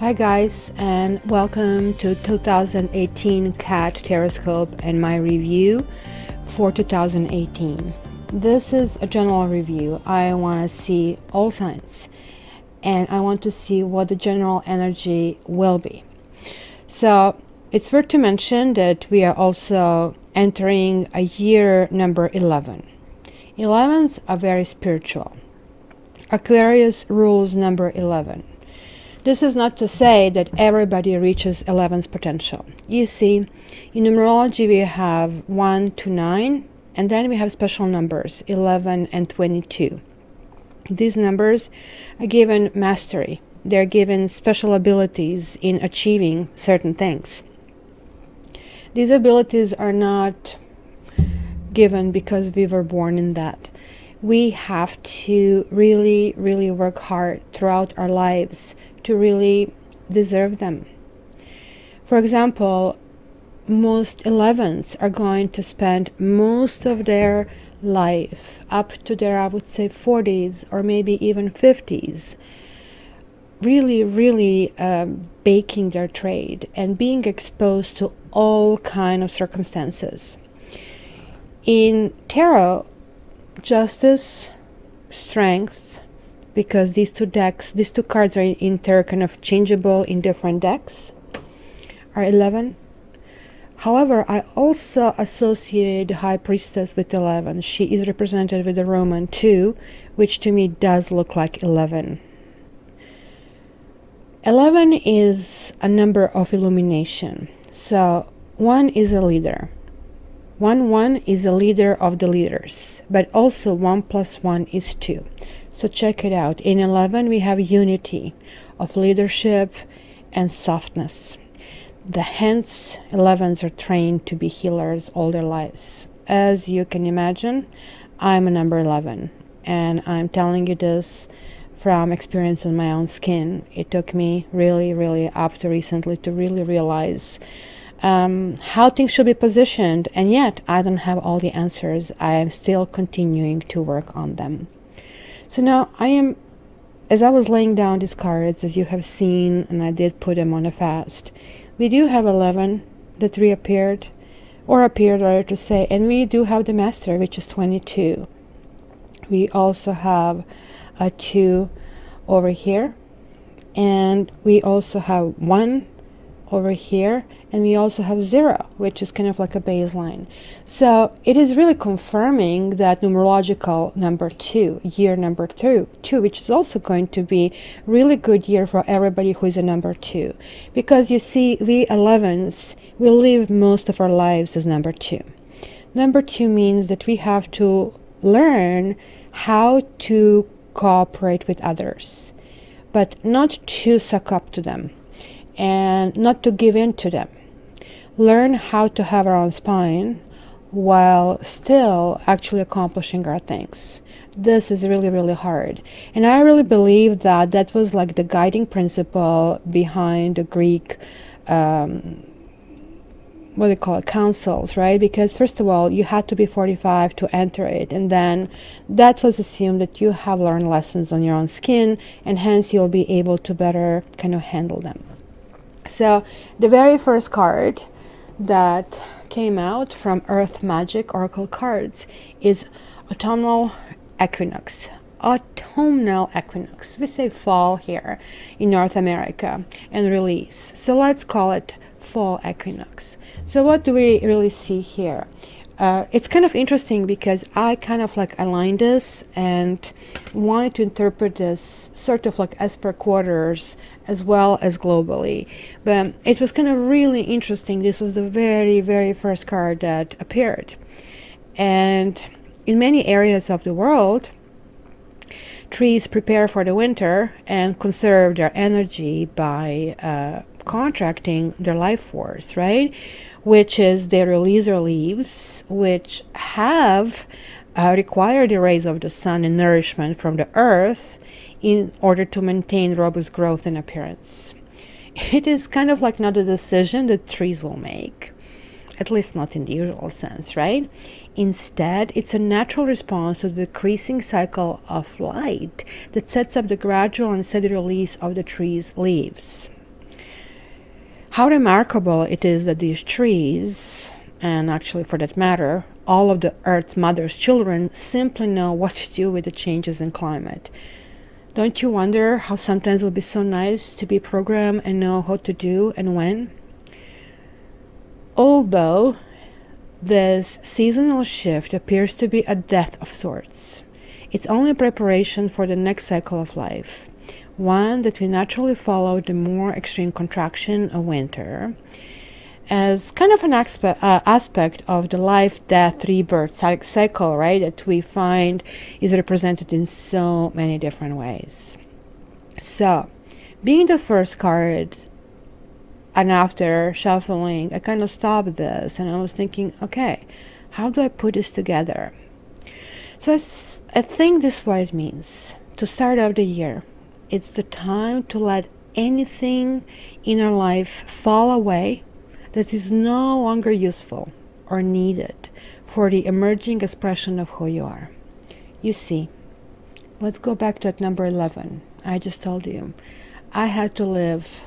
Hi guys, and welcome to 2018 Cat Teroscope and my review for 2018. This is a general review. I want to see all signs and I want to see what the general energy will be. So it's worth to mention that we are also entering a year number 11. 11s are very spiritual. Aquarius rules number 11. This is not to say that everybody reaches 11's potential. You see, in numerology we have 1 to 9, and then we have special numbers 11 and 22. These numbers are given mastery. They're given special abilities in achieving certain things. These abilities are not given because we were born in that. We have to really work hard throughout our lives to really deserve them. For example, most 11s are going to spend most of their life up to their, I would say, 40s or maybe even 50s, really baking their trade and being exposed to all kind of circumstances. In tarot, justice, strength, because these two cards are in tarot kind of changeable in different decks, are 11. However, I also associated High Priestess with 11. She is represented with the Roman 2, which to me does look like 11. 11 is a number of illumination. So 1 is a leader. 1 is a leader of the leaders, but also 1 plus 1 is 2. So check it out. In 11 we have unity of leadership and softness. Hence 11s are trained to be healers all their lives. As you can imagine, I'm a number 11, and I'm telling you this from experience on my own skin. It took me really up to recently to really realize how things should be positioned, and yet I don't have all the answers. I am still continuing to work on them. So now as I was laying down these cards, as you have seen, and I did put them on a fast, we do have 11 that reappeared, or appeared rather to say, and we do have the Master, which is 22. We also have a 2 over here, and we also have 1 over here, and we also have 0, which is kind of like a baseline. So it is really confirming that numerological number 2, year number 2, which is also going to be really good year for everybody who is a number 2, because you see, we 11s will live most of our lives as number 2. Number 2 means that we have to learn how to cooperate with others, but not to suck up to them and not to give in to them. Learn how to have our own spine while still actually accomplishing our things. This is really hard, and I really believe that that was like the guiding principle behind the Greek what do you call it, councils, right? Because first of all, you had to be 45 to enter it, and then that was assumed that you have learned lessons on your own skin, and hence you'll be able to better kind of handle them. So the very first card that came out from Earth Magic Oracle cards is Autumnal Equinox. Autumnal Equinox. We say fall here in North America, and release. So let's call it fall equinox. So what do we really see here? It's kind of interesting because I kind of like aligned this and wanted to interpret this sort of like as per quarters as well as globally, but it was kind of really interesting. This was the very first card that appeared, and in many areas of the world, trees prepare for the winter and conserve their energy by contracting their life force, right? Which is they release their leaves, which have required the rays of the sun and nourishment from the earth in order to maintain robust growth and appearance. It is kind of like not a decision that trees will make, at least not in the usual sense, right? Instead, it's a natural response to the decreasing cycle of light that sets up the gradual and steady release of the tree's leaves. How remarkable it is that these trees, and actually for that matter, all of the Earth Mother's children, simply know what to do with the changes in climate. Don't you wonder how sometimes it would be so nice to be programmed and know how to do and when? Although this seasonal shift appears to be a death of sorts, it's only a preparation for the next cycle of life, one that we naturally follow the more extreme contraction of winter, as kind of an aspect of the life, death, rebirth cycle, right, that we find is represented in so many different ways. So, being the first card, and after shuffling, I kind of stopped this and I was thinking, okay, how do I put this together? So I think this is what it means. To start out the year, it's the time to let anything in our life fall away that is no longer useful or needed for the emerging expression of who you are. You see, let's go back to that number 11. I just told you, I had to live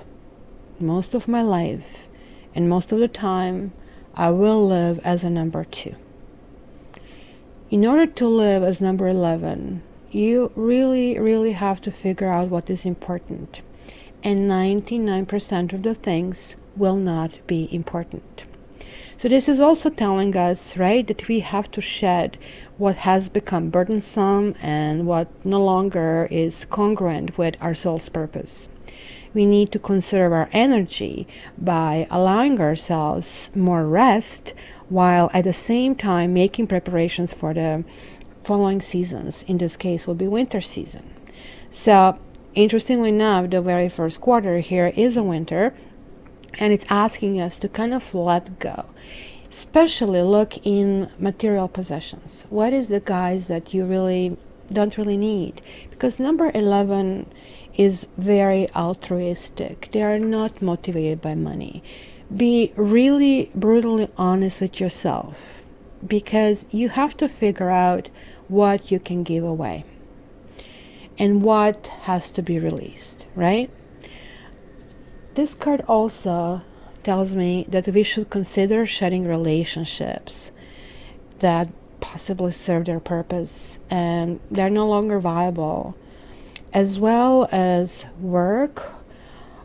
most of my life, and most of the time, I will live as a number 2. In order to live as number 11, you really have to figure out what is important. And 99% of the things will not be important. So this is also telling us, right, that we have to shed what has become burdensome and what no longer is congruent with our soul's purpose. We need to conserve our energy by allowing ourselves more rest, while at the same time making preparations for the following seasons. In this case will be winter season. So interestingly enough, the very first quarter here is a winter, and it's asking us to kind of let go, especially look in material possessions. What is the guys that you don't really need? Because number 11 is very altruistic. They are not motivated by money. Be really brutally honest with yourself, because you have to figure out what you can give away and what has to be released, right? This card also tells me that we should consider shedding relationships that possibly serve their purpose and they're no longer viable, as well as work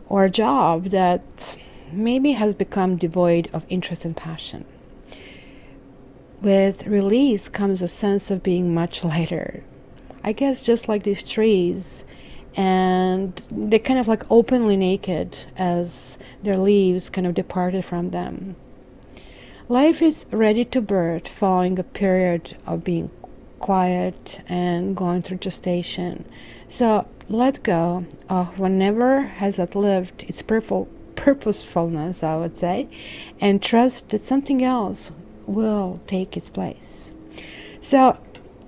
or a job that maybe has become devoid of interest and passion. With release comes a sense of being much lighter. I guess just like these trees, and they're kind of like openly naked as their leaves kind of departed from them. Life is ready to birth following a period of being quiet and going through gestation. So let go of whatever has outlived its purposefulness, I would say, and trust that something else will take its place. So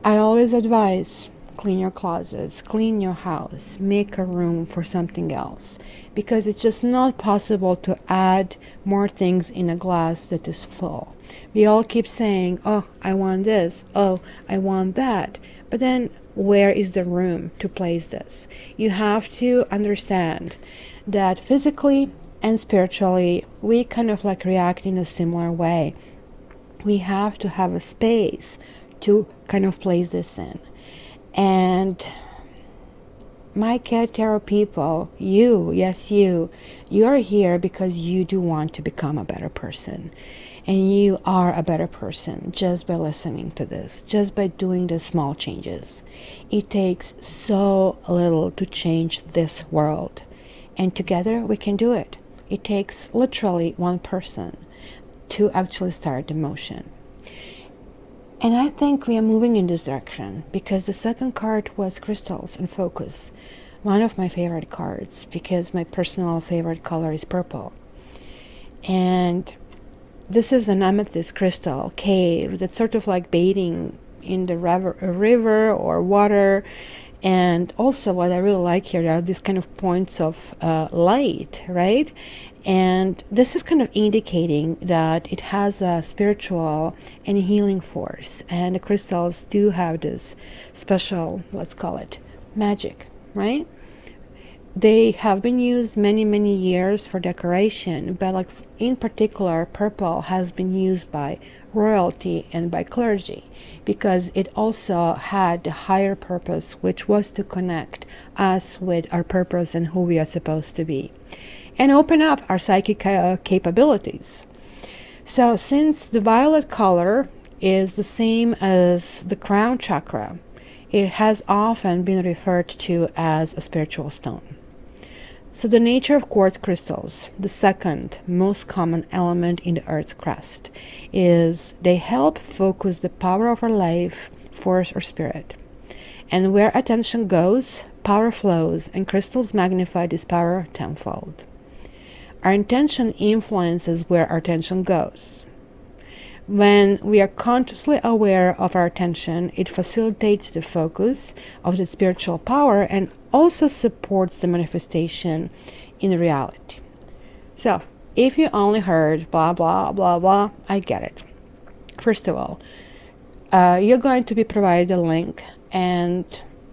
I always advise, clean your closets, clean your house, make a room for something else, because it's just not possible to add more things in a glass that is full. We all keep saying, oh, I want this, oh, I want that, but then where is the room to place this? You have to understand that physically and spiritually we kind of like react in a similar way. We have to have a space to kind of place this in. And my Cat Tarot people, you, yes you are here because you do want to become a better person. And you are a better person just by listening to this, just by doing the small changes. It takes so little to change this world. And together we can do it. It takes literally one person to actually start the motion. And I think we are moving in this direction because the second card was crystals and focus. One of my favorite cards, because my personal favorite color is purple. And this is an amethyst crystal cave that's sort of like bathing in the river or water. And also what I really like here are these kind of points of light, right? And this is kind of indicating that it has a spiritual and healing force. And the crystals do have this special, let's call it, magic, right? they have been used many years for decoration, but like in particular purple has been used by royalty and by clergy because it also had the higher purpose, which was to connect us with our purpose and who we are supposed to be and open up our psychic capabilities. So since the violet color is the same as the crown chakra, it has often been referred to as a spiritual stone. So the nature of quartz crystals, the second most common element in the Earth's crust, is they help focus the power of our life, force, or spirit. And where attention goes, power flows, and crystals magnify this power tenfold. Our intention influences where our attention goes. When we are consciously aware of our attention, it facilitates the focus of the spiritual power and also supports the manifestation in reality. So, if you only heard blah, blah, blah, blah, I get it. First of all, you're going to be provided a link, and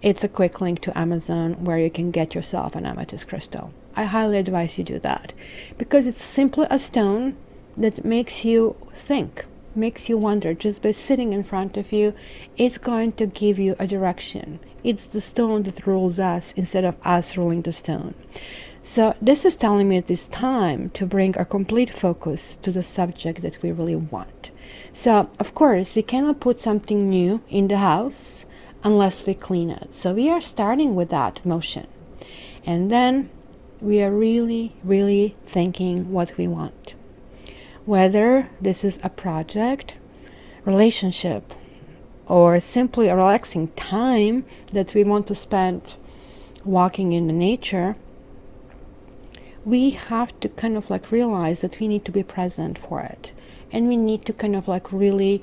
it's a quick link to Amazon where you can get yourself an amethyst crystal. I highly advise you do that because it's simply a stone that makes you think, makes you wonder. Just by sitting in front of you, it's going to give you a direction. It's the stone that rules us instead of us ruling the stone. So this is telling me it is time to bring our complete focus to the subject that we really want. So of course we cannot put something new in the house unless we clean it. So we are starting with that motion, and then we are really thinking what we want. Whether this is a project, relationship, or simply a relaxing time that we want to spend walking in the nature, we have to kind of like realize that we need to be present for it. And we need to kind of like really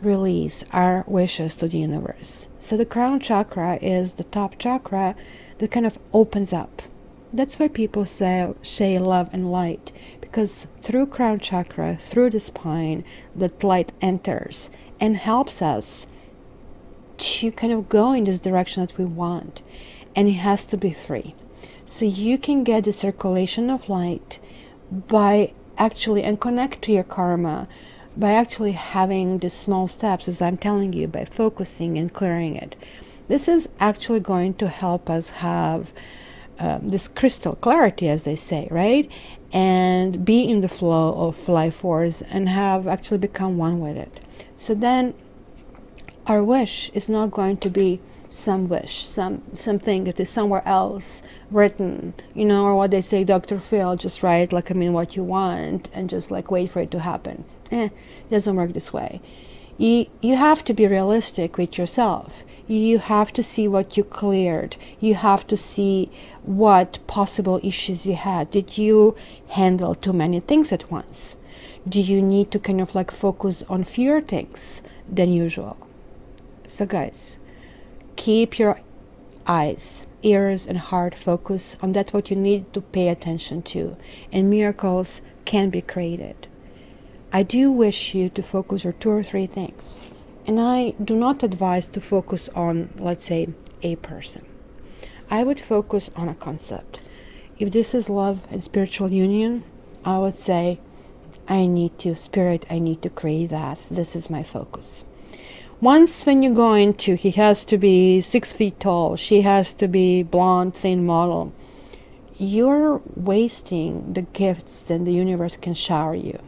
release our wishes to the universe. So the crown chakra is the top chakra that kind of opens up. That's why people say love and light, because through crown chakra, through the spine, that light enters and helps us to kind of go in this direction that we want. And it has to be free. So you can get the circulation of light by actually, and connect to your karma, by actually having the small steps, as I'm telling you, by focusing and clearing it. This is actually going to help us have this crystal clarity, as they say, right? And be in the flow of life force and have actually become one with it. So then our wish is not going to be some wish, something that is somewhere else written, you know, or what they say, Dr. Phil, just write like, what you want and just like wait for it to happen. It doesn't work this way. You have to be realistic with yourself. You have to see what you cleared. You have to see what possible issues you had. Did you handle too many things at once? Do you need to kind of like focus on fewer things than usual? So guys, keep your eyes, ears, and heart focused on that what you need to pay attention to, and miracles can be created. I do wish you to focus on 2 or 3 things. And I do not advise to focus on, let's say, a person. I would focus on a concept. If this is love and spiritual union, I would say, I need to create that. This is my focus. Once when you go into, he has to be 6 feet tall, she has to be blonde, thin model, you're wasting the gifts that the universe can shower you.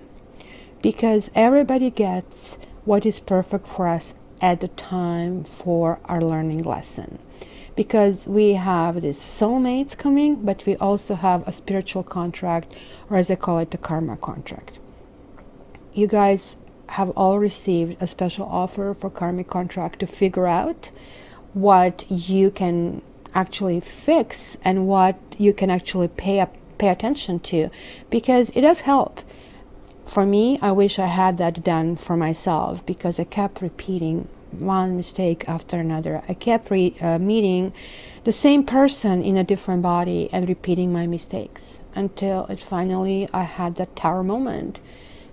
Because everybody gets what is perfect for us at the time for our learning lesson. Because we have these soulmates coming, but we also have a spiritual contract, or as I call it, the karma contract. You guys have all received a special offer for karmic contract to figure out what you can actually fix and what you can actually pay attention to, because it does help. For me, I wish I had that done for myself, because I kept repeating one mistake after another. I kept meeting the same person in a different body and repeating my mistakes until it finally, I had that tower moment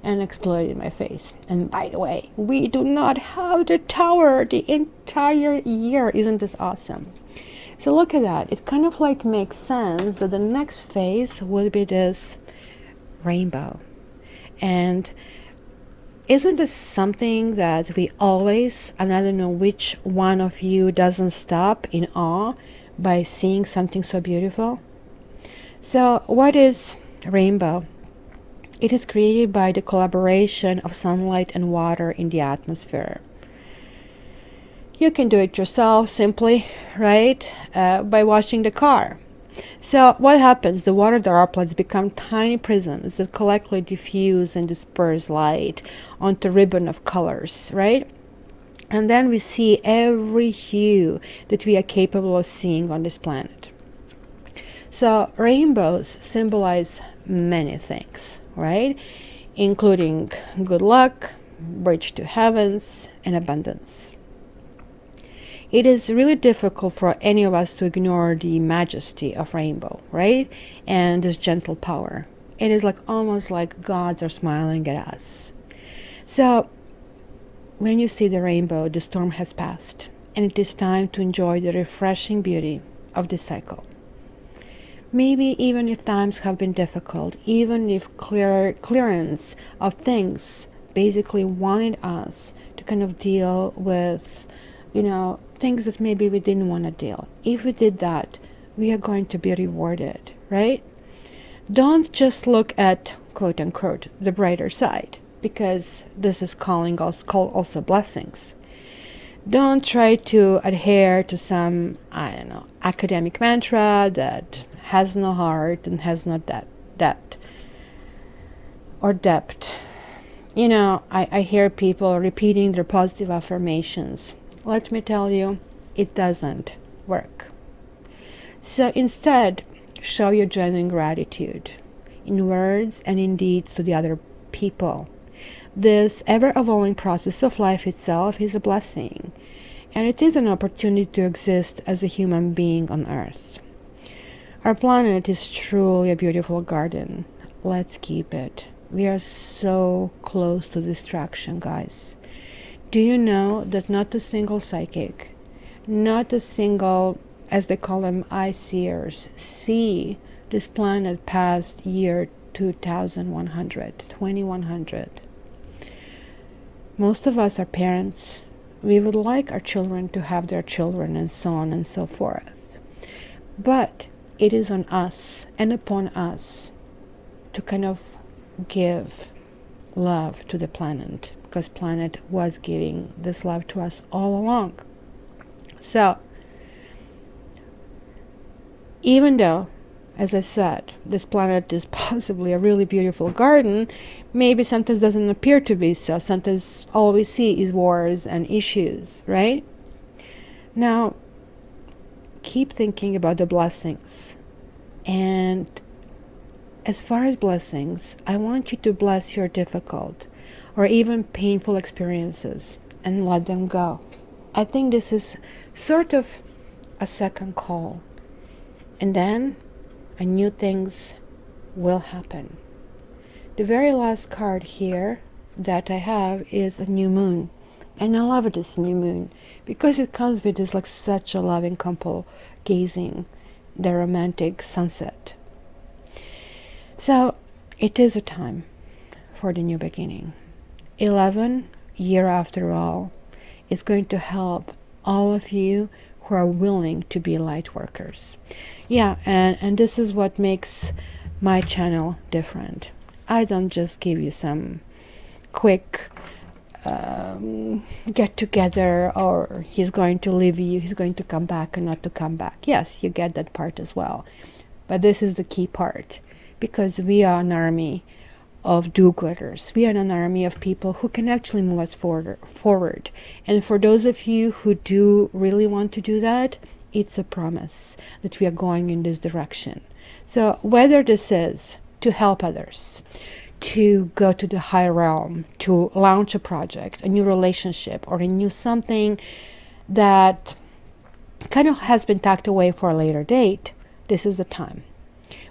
and exploded in my face. And by the way, we do not have the tower the entire year. Isn't this awesome? So look at that. It kind of like makes sense that the next phase would be this rainbow. And isn't this something that we always, and I don't know which one of you doesn't stop in awe by seeing something so beautiful? So what is rainbow? It is created by the collaboration of sunlight and water in the atmosphere. You can do it yourself simply, right? By washing the car. So what happens? The water droplets become tiny prisms that collectively diffuse and disperse light onto a ribbon of colors, right? And then we see every hue that we are capable of seeing on this planet. So rainbows symbolize many things, right? Including good luck, bridge to heavens, and abundance. It is really difficult for any of us to ignore the majesty of rainbow, right? And this gentle power. It is like almost like gods are smiling at us. So when you see the rainbow, the storm has passed, and it is time to enjoy the refreshing beauty of this cycle. Maybe even if times have been difficult, even if clearance of things basically wanted us to kind of deal with, you know, things that maybe we didn't want to deal. If we did that, we are going to be rewarded, right? Don't just look at, quote unquote, the brighter side, because this is called also blessings. Don't try to adhere to some, I don't know, academic mantra that has no heart and has no depth. You know, I hear people repeating their positive affirmations. Let me tell you, it doesn't work. So instead, show your genuine gratitude in words and in deeds to the other people. This ever-evolving process of life itself is a blessing, and it is an opportunity to exist as a human being on Earth. Our planet is truly a beautiful garden. Let's keep it. We are so close to destruction, guys. Do you know that not a single psychic, not a single, as they call them, eye-seers, see this planet past year 2100? Most of us are parents. We would like our children to have their children and so on and so forth. But it is on us and upon us to kind of give love to the planet, because planet was giving this love to us all along. So even though, as I said, this planet is possibly a really beautiful garden, maybe sometimes doesn't appear to be so. Sometimes all we see is wars and issues, right? Now keep thinking about the blessings. And as far as blessings, I want you to bless your difficult or even painful experiences and let them go. I think this is sort of a second call. And then new things will happen. The very last card here that I have is a new moon. And I love this new moon because it comes with this like such a loving couple gazing the romantic sunset. So it is a time for the new beginning. 11 year after all is going to help all of you who are willing to be light workers. Yeah, and this is what makes my channel different. I don't just give you some quick get together, or he's going to leave you, he's going to come back and not to come back. Yes, you get that part as well. But this is the key part, because we are an army of do-gooders. We are an army of people who can actually move us forward. And for those of you who do really want to do that, it's a promise that we are going in this direction. So whether this is to help others, to go to the higher realm, to launch a project, a new relationship, or a new something that kind of has been tucked away for a later date, this is the time.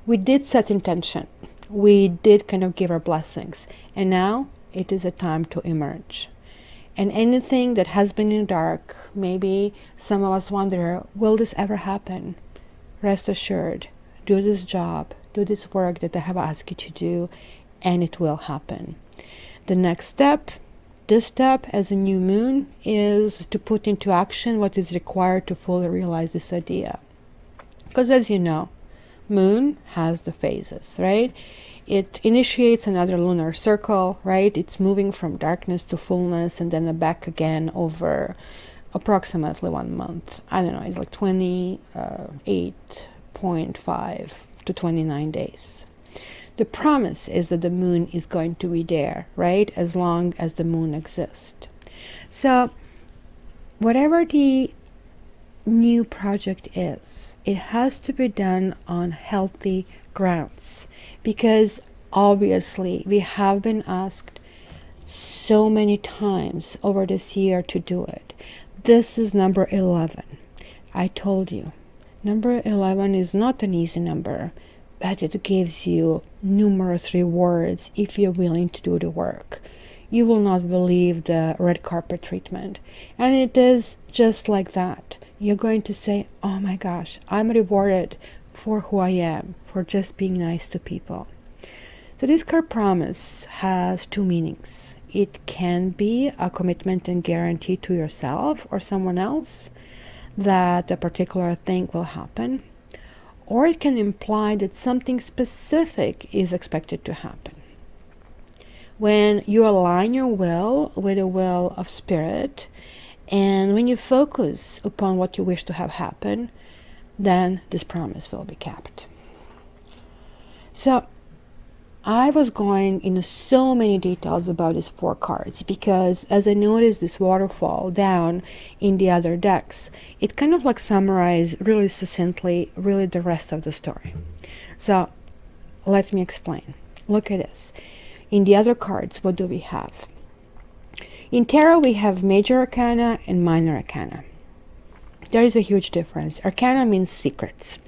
We did set intention. We did kind of give our blessings. And now it is a time to emerge. And anything that has been in the dark, maybe some of us wonder, will this ever happen? Rest assured, do this job, do this work that I have asked you to do, and it will happen. The next step, this step as a new moon, is to put into action what is required to fully realize this idea. Because as you know, moon has the phases, right? It initiates another lunar circle, right? It's moving from darkness to fullness and then back again over approximately 1 month. I don't know, it's like 28.5 to 29 days. The promise is that the moon is going to be there, right? As long as the moon exists. So whatever the new project is, it has to be done on healthy grounds, because obviously we have been asked so many times over this year to do it. This is number 11. I told you, number 11 is not an easy number, but it gives you numerous rewards if you're willing to do the work. You will not believe the red carpet treatment. And it is just like that. You're going to say, oh my gosh, I'm rewarded for who I am, for just being nice to people. So this card promise has two meanings. It can be a commitment and guarantee to yourself or someone else that a particular thing will happen, or it can imply that something specific is expected to happen. When you align your will with the will of spirit, and when you focus upon what you wish to have happen, then this promise will be kept. So I was going into so many details about these 4 cards because as I noticed this waterfall down in the other decks, it kind of like summarized really succinctly really the rest of the story. So let me explain. Look at this. In the other cards, what do we have? In tarot, we have major arcana and minor arcana. There is a huge difference. Arcana means secrets.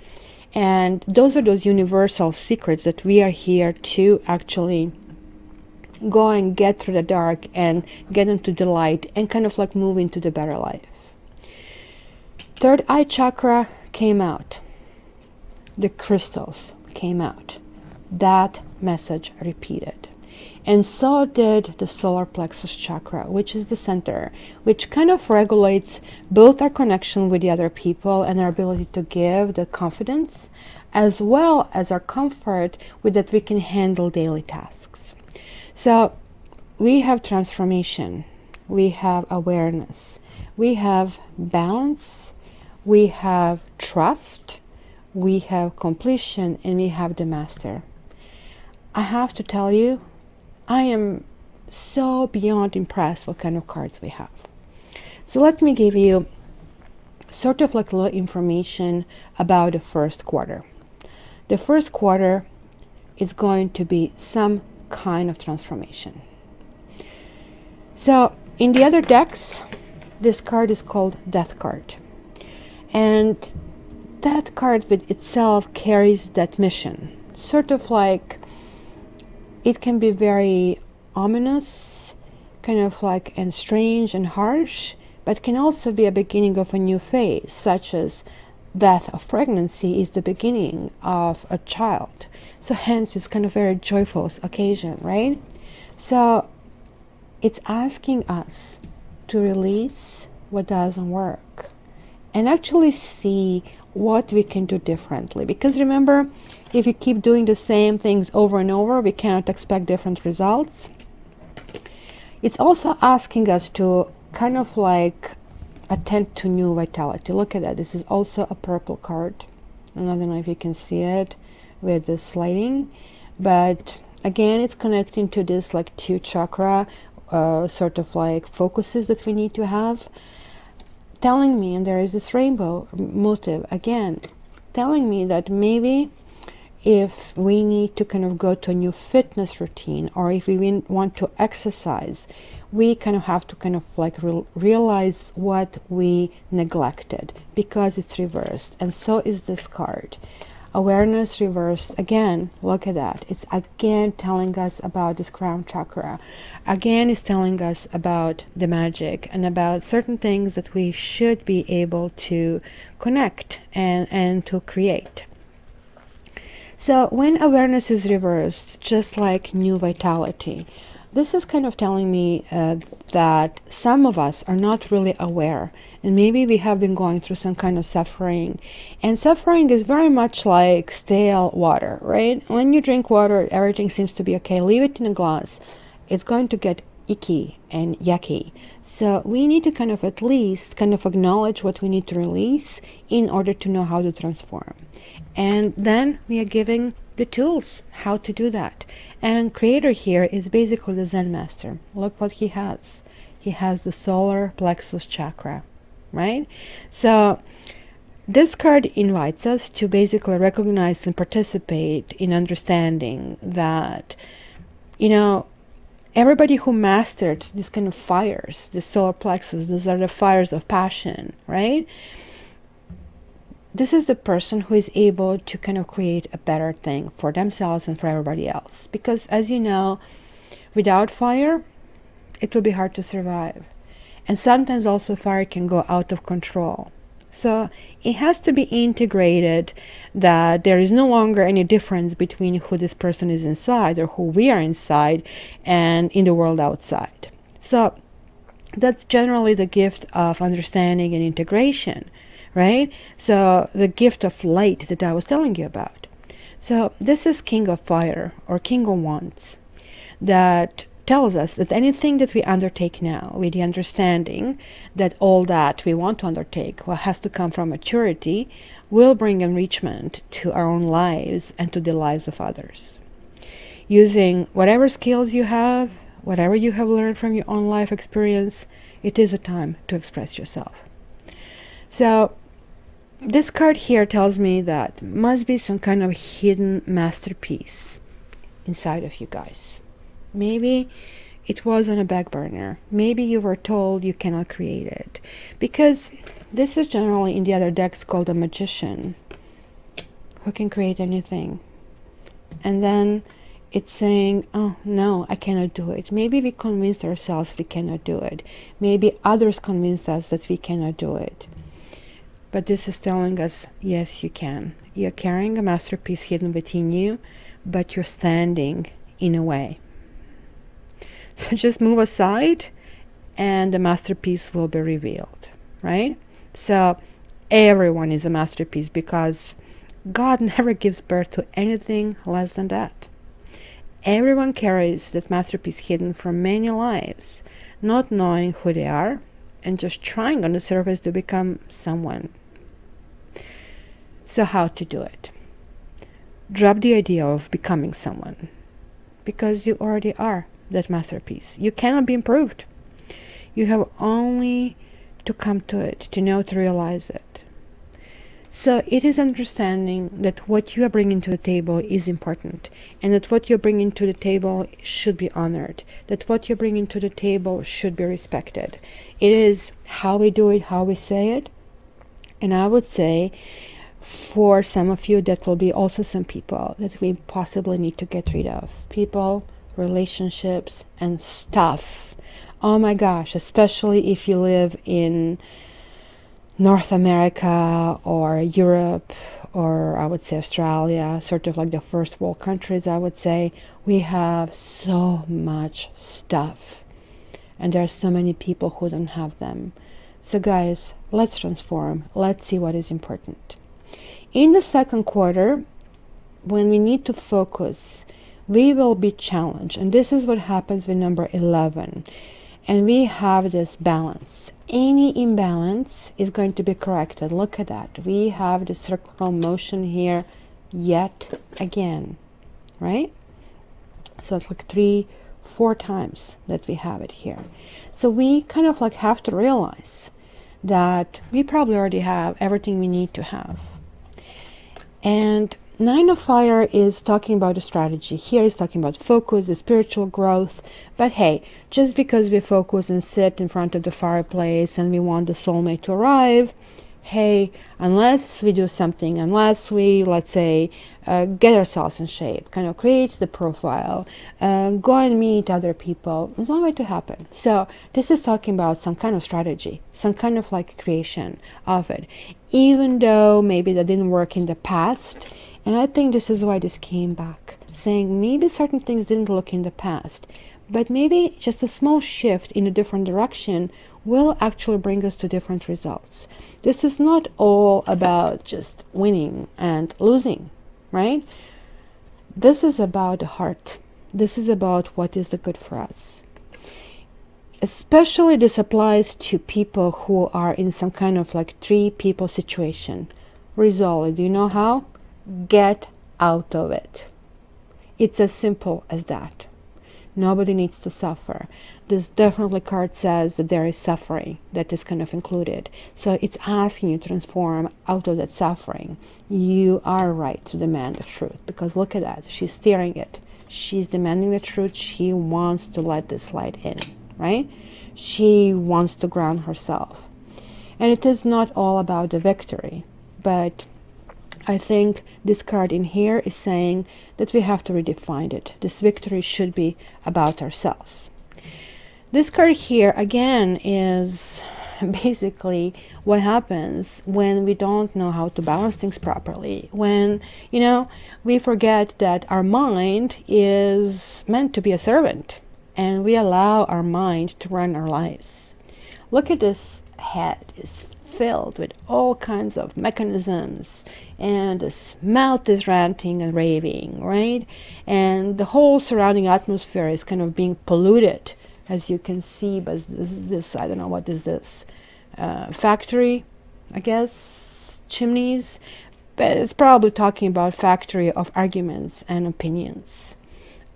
And those are those universal secrets that we are here to actually go and get through the dark and get into the light and kind of like move into the better life. Third eye chakra came out. The crystals came out. That message repeated. And so did the solar plexus chakra, which is the center, which kind of regulates both our connection with the other people and our ability to give the confidence, as well as our comfort with that we can handle daily tasks. So we have transformation, we have awareness, we have balance, we have trust, we have completion, and we have the master. I have to tell you, I am so beyond impressed what kind of cards we have. So let me give you sort of like a little information about the first quarter. The first quarter is going to be some kind of transformation. So in the other decks, this card is called Death card. And that card with itself carries that mission. Sort of like it can be very ominous, kind of like and strange and harsh, but can also be a beginning of a new phase, such as death of pregnancy is the beginning of a child. So hence it's kind of very joyful occasion, right? So it's asking us to release what doesn't work and actually see what we can do differently. Because remember, if you keep doing the same things over and over, we cannot expect different results. It's also asking us to kind of like attend to new vitality. Look at that. This is also a purple card. And I don't know if you can see it with the sliding, but again, it's connecting to this like 2 chakra sort of like focuses that we need to have, telling me, and there is this rainbow motive again, telling me that maybe if we need to kind of go to a new fitness routine, or if we want to exercise, we kind of have to kind of like realize what we neglected, because it's reversed. And so is this card. Awareness reversed, again, look at that. It's again telling us about this crown chakra. Again, it's telling us about the magic and about certain things that we should be able to connect and to create. So when awareness is reversed, just like new vitality, this is kind of telling me that some of us are not really aware, and maybe we have been going through some kind of suffering. And suffering is very much like stale water, right? When you drink water, everything seems to be okay. Leave it in a glass, it's going to get icky and yucky. So we need to kind of at least kind of acknowledge what we need to release in order to know how to transform. And then we are giving the tools how to do that. And creator here is basically the Zen master. Look what he has. He has the solar plexus chakra, right? So this card invites us to basically recognize and participate in understanding that, you know, everybody who mastered this kind of fires, the solar plexus, those are the fires of passion, right? This is the person who is able to kind of create a better thing for themselves and for everybody else. Because as you know, without fire, it will be hard to survive. And sometimes also fire can go out of control. So it has to be integrated, that there is no longer any difference between who this person is inside or who we are inside and in the world outside. So that's generally the gift of understanding and integration, right? So the gift of light that I was telling you about. So this is King of Fire or King of Wands, that tells us that anything that we undertake now with the understanding that all that we want to undertake, what has to come from maturity, will bring enrichment to our own lives and to the lives of others. Using whatever skills you have, whatever you have learned from your own life experience, it is a time to express yourself. So this card here tells me that must be some kind of hidden masterpiece inside of you guys. Maybe it was on a back burner. Maybe you were told you cannot create it. Because this is generally in the other decks called a magician, who can create anything. And then it's saying, oh no, I cannot do it. Maybe we convinced ourselves we cannot do it. Maybe others convinced us that we cannot do it. But this is telling us, yes, you can. You're carrying a masterpiece hidden within you, but you're standing in a way. So just move aside and the masterpiece will be revealed, right? So everyone is a masterpiece, because God never gives birth to anything less than that. Everyone carries that masterpiece hidden from many lives, not knowing who they are and just trying on the surface to become someone. So how to do it? Drop the idea of becoming someone, because you already are that masterpiece. You cannot be improved. You have only to come to it, to know, to realize it. So it is understanding that what you are bringing to the table is important, and that what you're bringing to the table should be honored, that what you're bringing to the table should be respected. It is how we do it, how we say it. And I would say for some of you, that will be also some people that we possibly need to get rid of. People, relationships, and stuff. Oh my gosh, especially if you live in North America or Europe, or I would say Australia, sort of like the first world countries, I would say, we have so much stuff. And there are so many people who don't have them. So guys, let's transform. Let's see what is important. In the second quarter, when we need to focus, we will be challenged. And this is what happens with number 11. And we have this balance. Any imbalance is going to be corrected. Look at that. We have the circular motion here yet again, right? So it's like 3-4 times that we have it here. So we kind of like have to realize that we probably already have everything we need to have. And Nine of Fire is talking about a strategy. Here is talking about focus, the spiritual growth. But hey, just because we focus and sit in front of the fireplace and we want the soulmate to arrive, hey, unless we do something, unless we, let's say, get ourselves in shape, kind of create the profile, go and meet other people, it's not going to happen. So this is talking about some kind of strategy, some kind of like creation of it, even though maybe that didn't work in the past. And I think this is why this came back, saying maybe certain things didn't look in the past, but maybe just a small shift in a different direction will actually bring us to different results. This is not all about just winning and losing, right? This is about the heart. This is about what is the good for us. Especially this applies to people who are in some kind of like 3 people situation. Resolve it. Do you know how? Get out of it. It's as simple as that. Nobody needs to suffer. This definitely card says that there is suffering that is kind of included. So it's asking you to transform out of that suffering. You are right to demand the truth, because look at that. She's steering it. She's demanding the truth. She wants to let this light in, right? She wants to ground herself. And it is not all about the victory, but I think this card in here is saying that we have to redefine it. This victory should be about ourselves. This card here, again, is basically what happens when we don't know how to balance things properly. When, you know, we forget that our mind is meant to be a servant, and we allow our mind to run our lives. Look at this head. It's filled with all kinds of mechanisms, and this mouth is ranting and raving, right? And the whole surrounding atmosphere is kind of being polluted, as you can see. But this I don't know, what is this? Factory, I guess, chimneys, but it's probably talking about factory of arguments and opinions.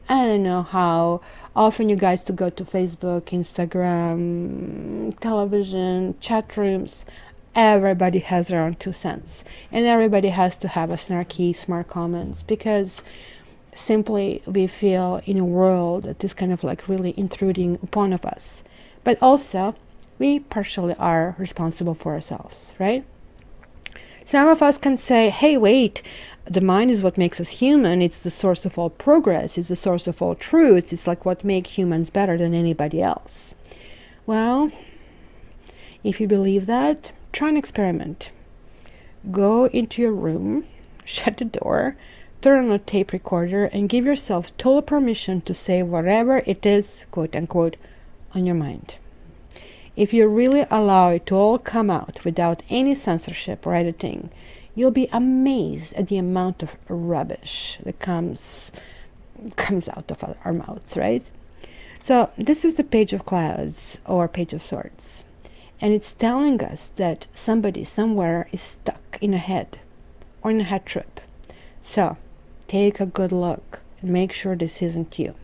I don't know how often you guys to go to Facebook, Instagram, television, chat rooms. Everybody has their own 2 cents, and everybody has to have a snarky, smart comments, because simply we feel in a world that is kind of like really intruding upon of us. But also we partially are responsible for ourselves, right? Some of us can say, hey, wait, the mind is what makes us human. It's the source of all progress. It's the source of all truths. It's like what makes humans better than anybody else. Well, if you believe that, try an experiment. Go into your room, shut the door, turn on a tape recorder, and give yourself total permission to say whatever it is, quote unquote, on your mind. If you really allow it to all come out without any censorship or editing, you'll be amazed at the amount of rubbish that comes out of our mouths, right? So this is the Page of Clouds, or Page of Swords. And it's telling us that somebody somewhere is stuck in a head, or in a head trip. So take a good look and make sure this isn't you.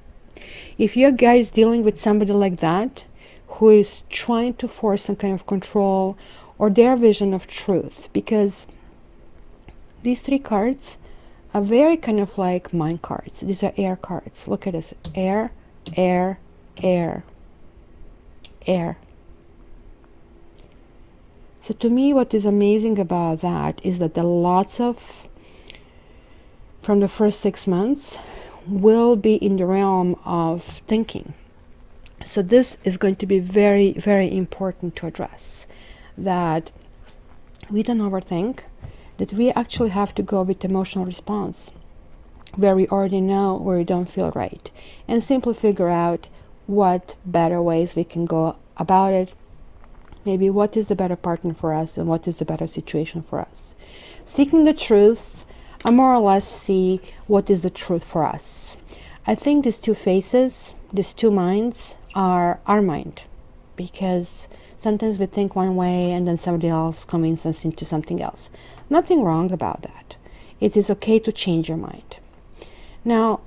If you're guys dealing with somebody like that, who is trying to force some kind of control or their vision of truth, because these 3 cards are very kind of like mind cards. These are air cards. Look at this. Air, air, air, air. So to me, what is amazing about that is that the lots of, from the first 6 months, will be in the realm of thinking. So this is going to be very, very important to address, that we don't overthink, that we actually have to go with emotional response, where we already know where we don't feel right, and simply figure out what better ways we can go about it. Maybe what is the better partner for us, and what is the better situation for us. Seeking the truth, I more or less see what is the truth for us. I think these 2 faces, these 2 minds, are our mind, because sometimes we think one way and then somebody else convinces us into something else. Nothing wrong about that. It is okay to change your mind. Now,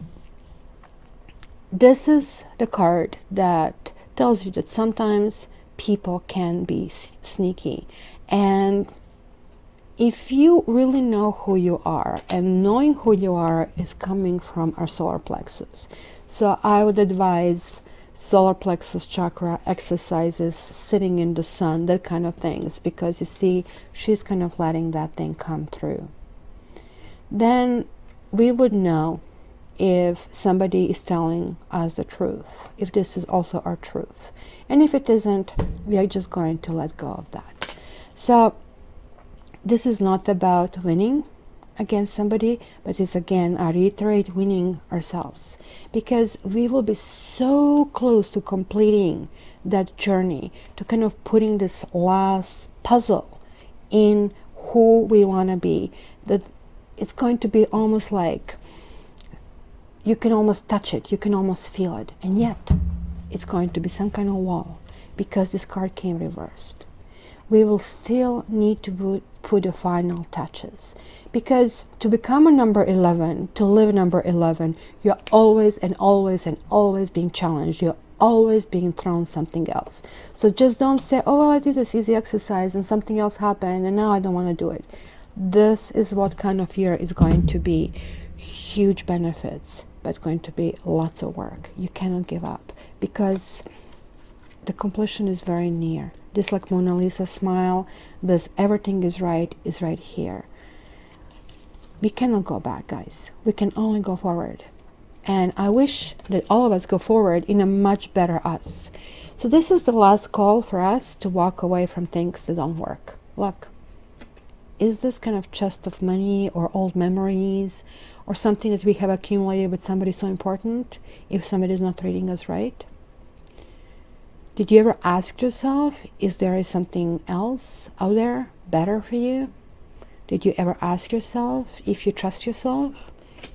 this is the card that tells you that sometimes people can be sneaky, and if you really know who you are, and knowing who you are is coming from our solar plexus, so I would advise solar plexus chakra exercises, sitting in the sun, that kind of things, because you see, she's kind of letting that thing come through. Then we would know if somebody is telling us the truth, if this is also our truth. And if it isn't, we are just going to let go of that. So this is not about winning against somebody, but it's, again, I reiterate, winning ourselves, because we will be so close to completing that journey, to kind of putting this last puzzle in who we want to be, that it's going to be almost like you can almost touch it, you can almost feel it, and yet it's going to be some kind of wall, because this card came reversed. We will still need to put the final touches, because to become a number 11, to live number 11, you're always and always and always being challenged. You're always being thrown something else. So just don't say, oh, well, I did this easy exercise and something else happened and now I don't want to do it. This is what kind of year is going to be. Huge benefits, but going to be lots of work. You cannot give up, because the completion is very near. This like Mona Lisa smile, this everything is right here. We cannot go back, guys. We can only go forward. And I wish that all of us go forward in a much better us. So this is the last call for us to walk away from things that don't work. Look, is this kind of chest of money or old memories or something that we have accumulated with somebody so important if somebody is not treating us right? Did you ever ask yourself, is there something else out there better for you? Did you ever ask yourself if you trust yourself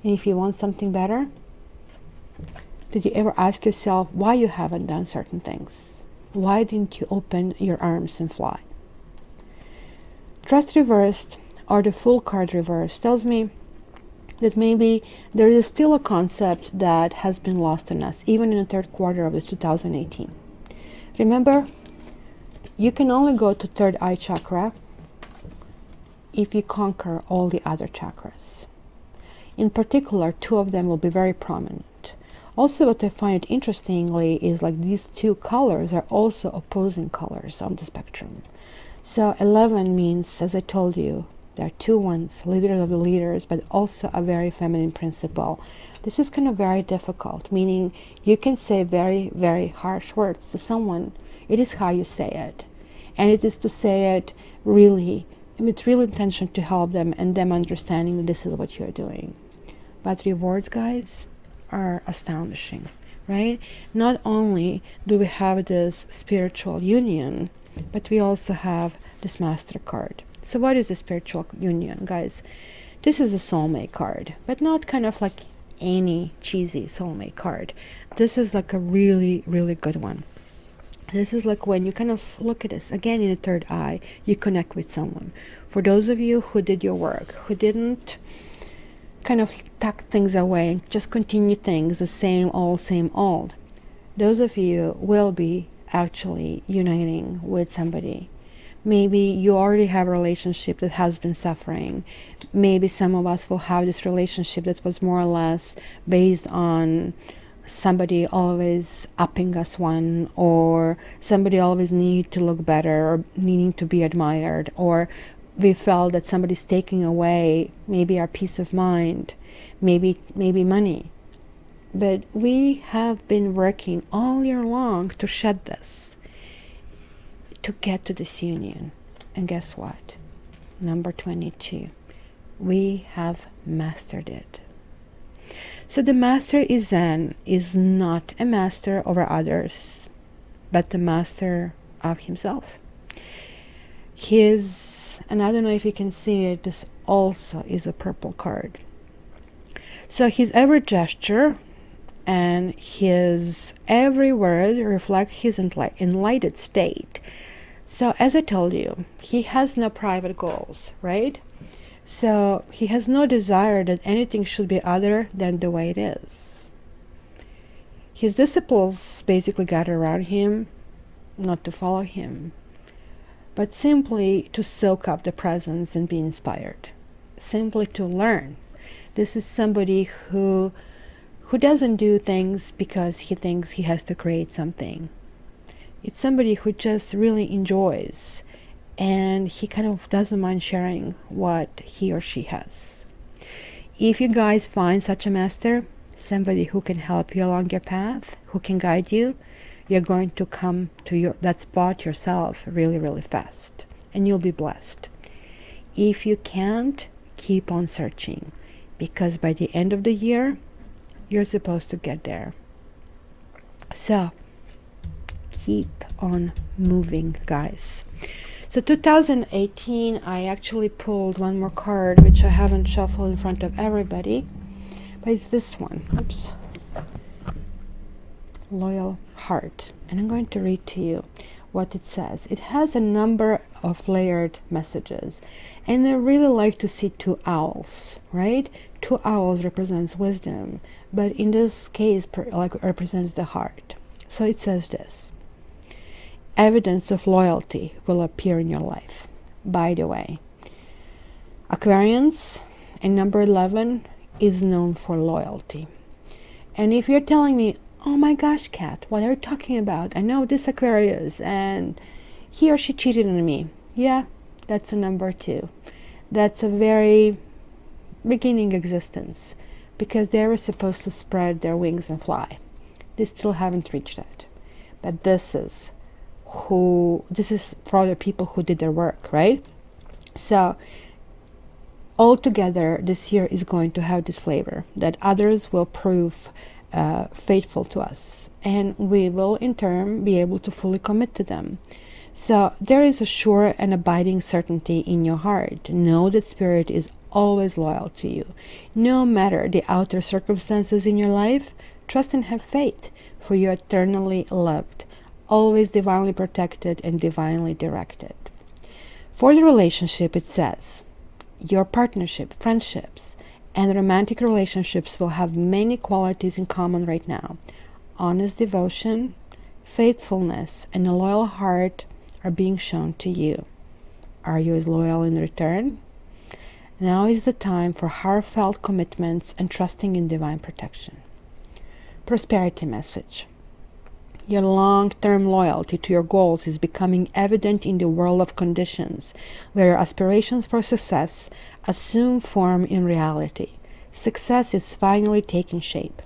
and if you want something better? Did you ever ask yourself why you haven't done certain things? Why didn't you open your arms and fly? Trust reversed, or the Fool card reversed, tells me that maybe there is still a concept that has been lost on us, even in the third quarter of the 2018. Remember, you can only go to third eye chakra if you conquer all the other chakras. In particular, two of them will be very prominent. Also, what I find interestingly is like these two colors are also opposing colors on the spectrum. So 11 means, as I told you, there are two ones, leaders of the leaders, but also a very feminine principle. This is kind of very difficult, meaning you can say very, very harsh words to someone. It is how you say it. And it is to say it really, with real intention to help them and them understanding that this is what you're doing. But rewards, guys, are astonishing, right? Not only do we have this spiritual union, but we also have this Master card. So what is the spiritual union, guys? This is a soulmate card, but not kind of like any cheesy soulmate card. This is like a really, really good one. This is like when you kind of look at this again in the third eye, you connect with someone. For those of you who did your work, who didn't kind of tuck things away, just continue things the same old, those of you will be actually uniting with somebody. Maybe you already have a relationship that has been suffering. Maybe some of us will have this relationship that was more or less based on somebody always upping us one, or somebody always needing to look better or needing to be admired, or we felt that somebody's taking away maybe our peace of mind, maybe money. But we have been working all year long to shed this, to get to this union. And guess what? Number 22. We have mastered it. So the master is Zen, is not a master over others, but the master of himself. And I don't know if you can see it, this also is a purple card. So his every gesture and his every word reflect his enlightened state. So as I told you, he has no private goals, right? So he has no desire that anything should be other than the way it is. His disciples basically gather around him, not to follow him, but simply to soak up the presence and be inspired, simply to learn. This is somebody who who doesn't do things because he thinks he has to create something. It's somebody who just really enjoys, and he kind of doesn't mind sharing what he or she has. If you guys find such a master, somebody who can help you along your path, who can guide you, you're going to come to that spot yourself really, really fast, and you'll be blessed. If you can't, keep on searching, because by the end of the year, you're supposed to get there. So keep on moving, guys. So 2018, I actually pulled one more card, which I haven't shuffled in front of everybody, but it's this one. Oops. Loyal Heart. And I'm going to read to you what it says. It has a number of layered messages, and I really like to see two owls, right? Two owls represents wisdom, but in this case represents the heart. So it says this: evidence of loyalty will appear in your life. By the way, Aquarians and number 11 is known for loyalty. And if you're telling me, oh my gosh, Kat, what are you talking about? I know this Aquarius and he or she cheated on me. Yeah, that's a number 2. That's a very beginning existence, because they were supposed to spread their wings and fly. They still haven't reached that. But this is for other people who did their work, right? So altogether, this year is going to have this flavor that others will prove faithful to us, and we will in turn be able to fully commit to them. So there is a sure and abiding certainty in your heart. Know that Spirit is always loyal to you. No matter the outer circumstances in your life, trust and have faith, for you are eternally loved, always divinely protected and divinely directed. For the relationship, it says, your partnership, friendships, and romantic relationships will have many qualities in common right now. Honest devotion, faithfulness, and a loyal heart are being shown to you. Are you as loyal in return? Now is the time for heartfelt commitments and trusting in divine protection. Prosperity message. Your long-term loyalty to your goals is becoming evident in the world of conditions, where your aspirations for success assume form in reality. Success is finally taking shape.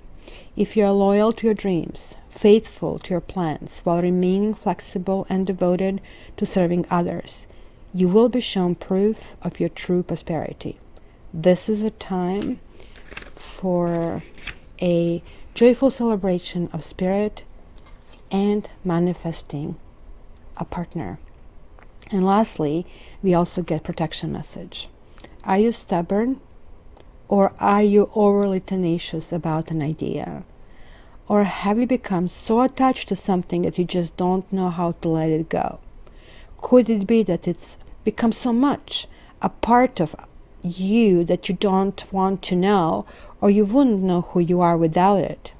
If you are loyal to your dreams, faithful to your plans, while remaining flexible and devoted to serving others, you will be shown proof of your true prosperity. This is a time for a joyful celebration of Spirit and manifesting a partner. And lastly, we also get protection message. Are you stubborn, or are you overly tenacious about an idea? Or have you become so attached to something that you just don't know how to let it go? Could it be that it's become so much a part of you that you don't want to know, or you wouldn't know who you are without it?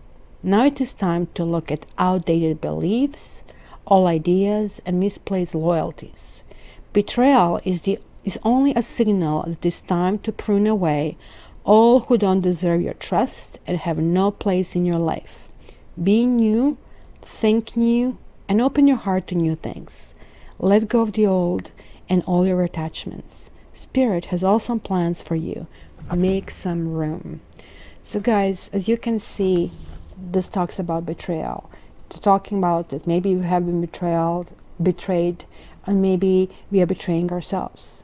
Now it is time to look at outdated beliefs, old ideas, and misplaced loyalties. Betrayal is only a signal that it is time to prune away all who don't deserve your trust and have no place in your life. Be new, think new, and open your heart to new things. Let go of the old and all your attachments. Spirit has awesome plans for you. Make some room. So guys, as you can see, this talks about betrayal. It's talking about that maybe we have been betrayed, and maybe we are betraying ourselves.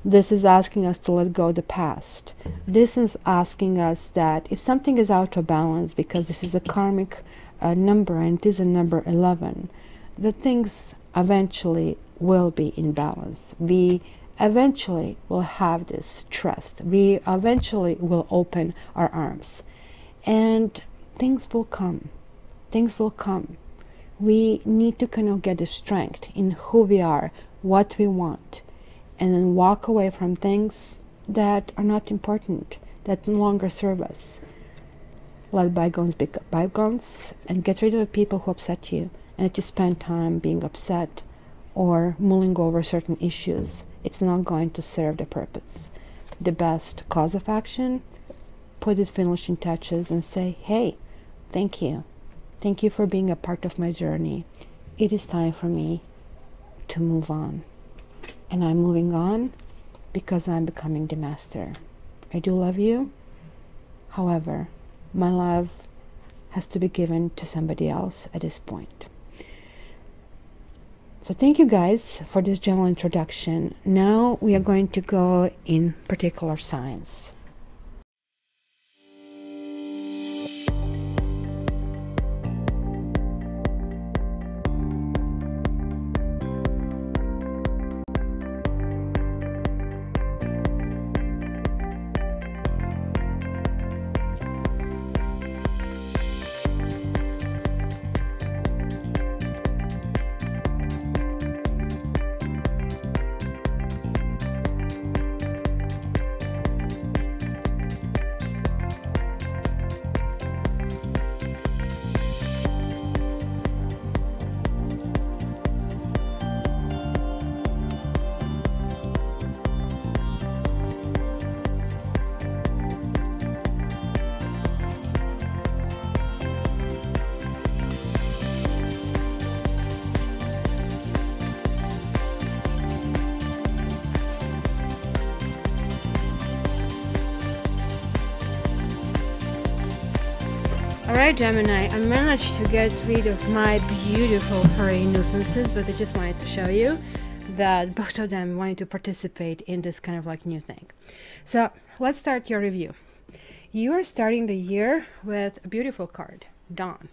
This is asking us to let go of the past. This is asking us that if something is out of balance, because this is a karmic number and it is a number 11, that things eventually will be in balance. We eventually will have this trust. We eventually will open our arms, and things will come. Things will come. We need to kind of get the strength in who we are, what we want, and then walk away from things that are not important, that no longer serve us. Let bygones be bygones, and get rid of the people who upset you. And if you spend time being upset or mulling over certain issues, it's not going to serve the purpose. The best cause of action, put its finishing touches and say, hey, Thank you. Thank you for being a part of my journey. It is time for me to move on. And I'm moving on because I'm becoming the master. I do love you. However, my love has to be given to somebody else at this point. So thank you guys for this general introduction. Now we are going to go in particular signs. Alright Gemini, I managed to get rid of my beautiful furry nuisances, but I just wanted to show you that both of them wanted to participate in this kind of like new thing. So let's start your review. You are starting the year with a beautiful card, Dawn.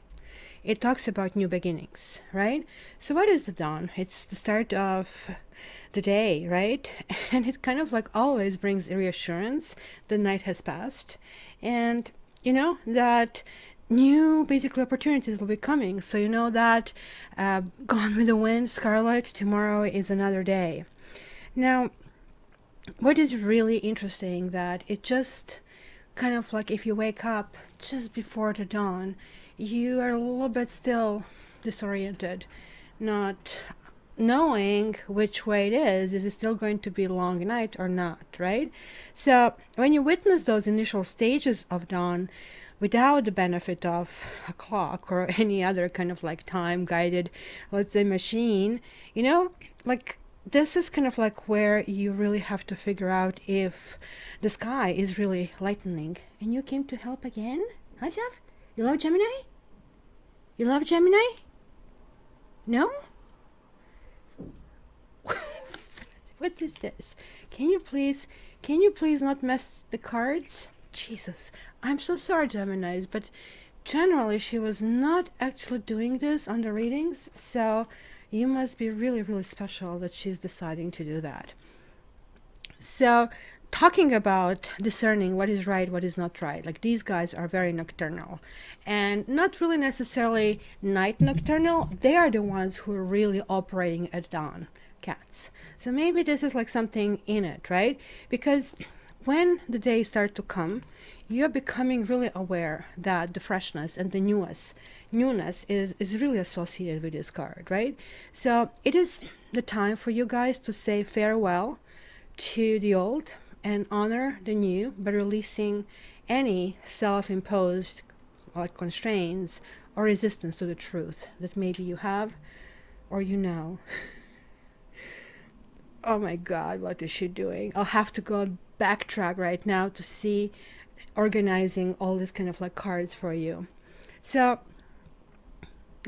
It talks about new beginnings, right? So what is the dawn? It's the start of the day, right? And it kind of like always brings a reassurance the night has passed, and you know that new basically opportunities will be coming. So you know that Gone with the Wind, Scarlet, tomorrow is another day. Now what is really interesting that it just kind of like if you wake up just before the dawn, you are a little bit still disoriented, not knowing which way it is it still going to be a long night or not, right? So when you witness those initial stages of dawn without the benefit of a clock or any other kind of like time guided, let's say, machine, you know, like this is kind of like where you really have to figure out if the sky is really lightening. And you came to help again? Huh, Jeff? You love Gemini? You love Gemini? No? What is this? Can you please not mess the cards? Jesus, I'm so sorry, Geminis, but generally she was not actually doing this on the readings, so you must be really, really special that she's deciding to do that. So talking about discerning what is right, what is not right, like these guys are very nocturnal and not really necessarily night nocturnal. They are the ones who are really operating at dawn, cats. So maybe this is like something in it, right? Because when the days start to come, you're becoming really aware that the freshness and the newness is really associated with this card, right? So it is the time for you guys to say farewell to the old and honor the new by releasing any self-imposed like constraints or resistance to the truth that maybe you have or you know. Oh my God, what is she doing? I'll have to go backtrack right now to see organizing all this kind of like cards for you. So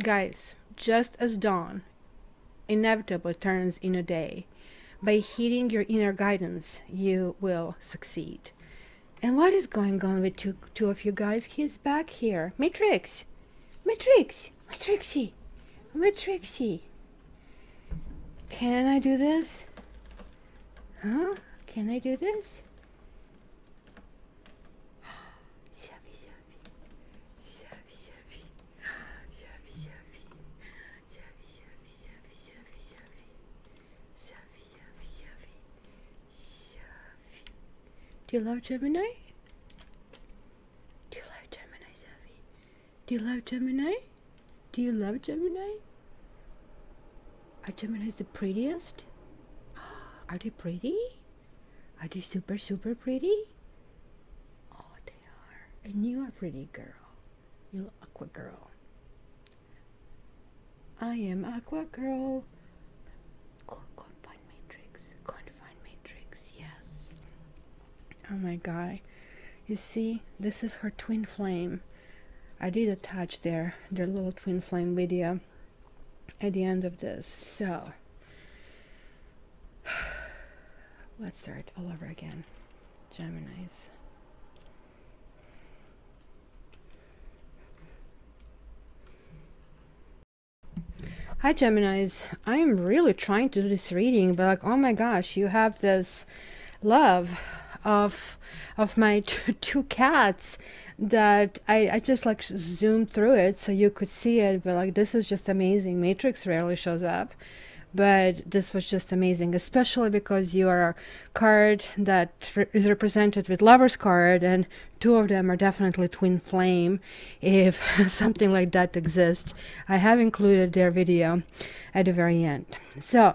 guys, just as dawn inevitably turns in a day, by heeding your inner guidance you will succeed. And what is going on with two of you guys? He's back here. Matrix, Matrixie. Can I do this? Huh? Can I do this? Do you love Gemini? Do you love Gemini, Savi? Do you love Gemini? Do you love Gemini? Are Geminis the prettiest? Are they pretty? Are they super, super pretty? Oh, they are. And you are a pretty girl. You Aqua girl. I am Aqua girl. Confine matrix. Confine matrix. Yes. Oh my god. You see, this is her twin flame. I did attach their little twin flame video at the end of this. So let's start all over again. Geminis. Hi Geminis, I am really trying to do this reading, but like, oh my gosh, you have this love of my two cats that I just like zoomed through it so you could see it, but like this is just amazing. Matrix rarely shows up, but this was just amazing, especially because you are a card that is represented with Lover's card, and two of them are definitely twin flame, if something like that exists. I have included their video at the very end. So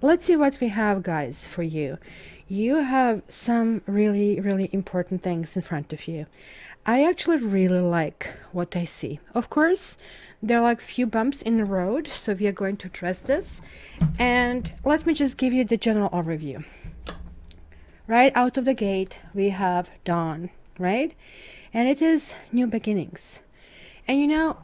let's see what we have, guys, for you. You have some really, really important things in front of you. I actually really like what I see. Of course, there are like few bumps in the road, so we are going to address this. And let me just give you the general overview. Right out of the gate, we have dawn, right? And it is new beginnings. And you know,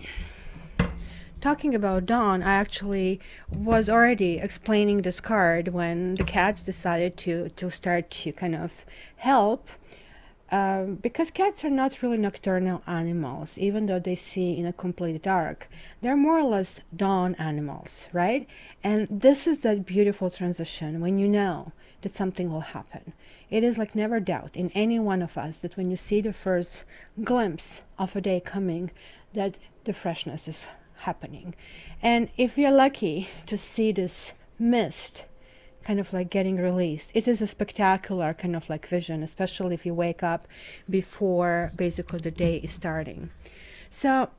talking about dawn, I actually was already explaining this card when the cats decided to start to kind of help. Because cats are not really nocturnal animals, even though they see in a complete dark. They're more or less dawn animals, right? And this is that beautiful transition when you know that something will happen. It is like never doubt in any one of us that when you see the first glimpse of a day coming, that the freshness is happening. And if you're lucky to see this mist kind of like getting released, it is a spectacular kind of like vision, especially if you wake up before basically the day is starting. So,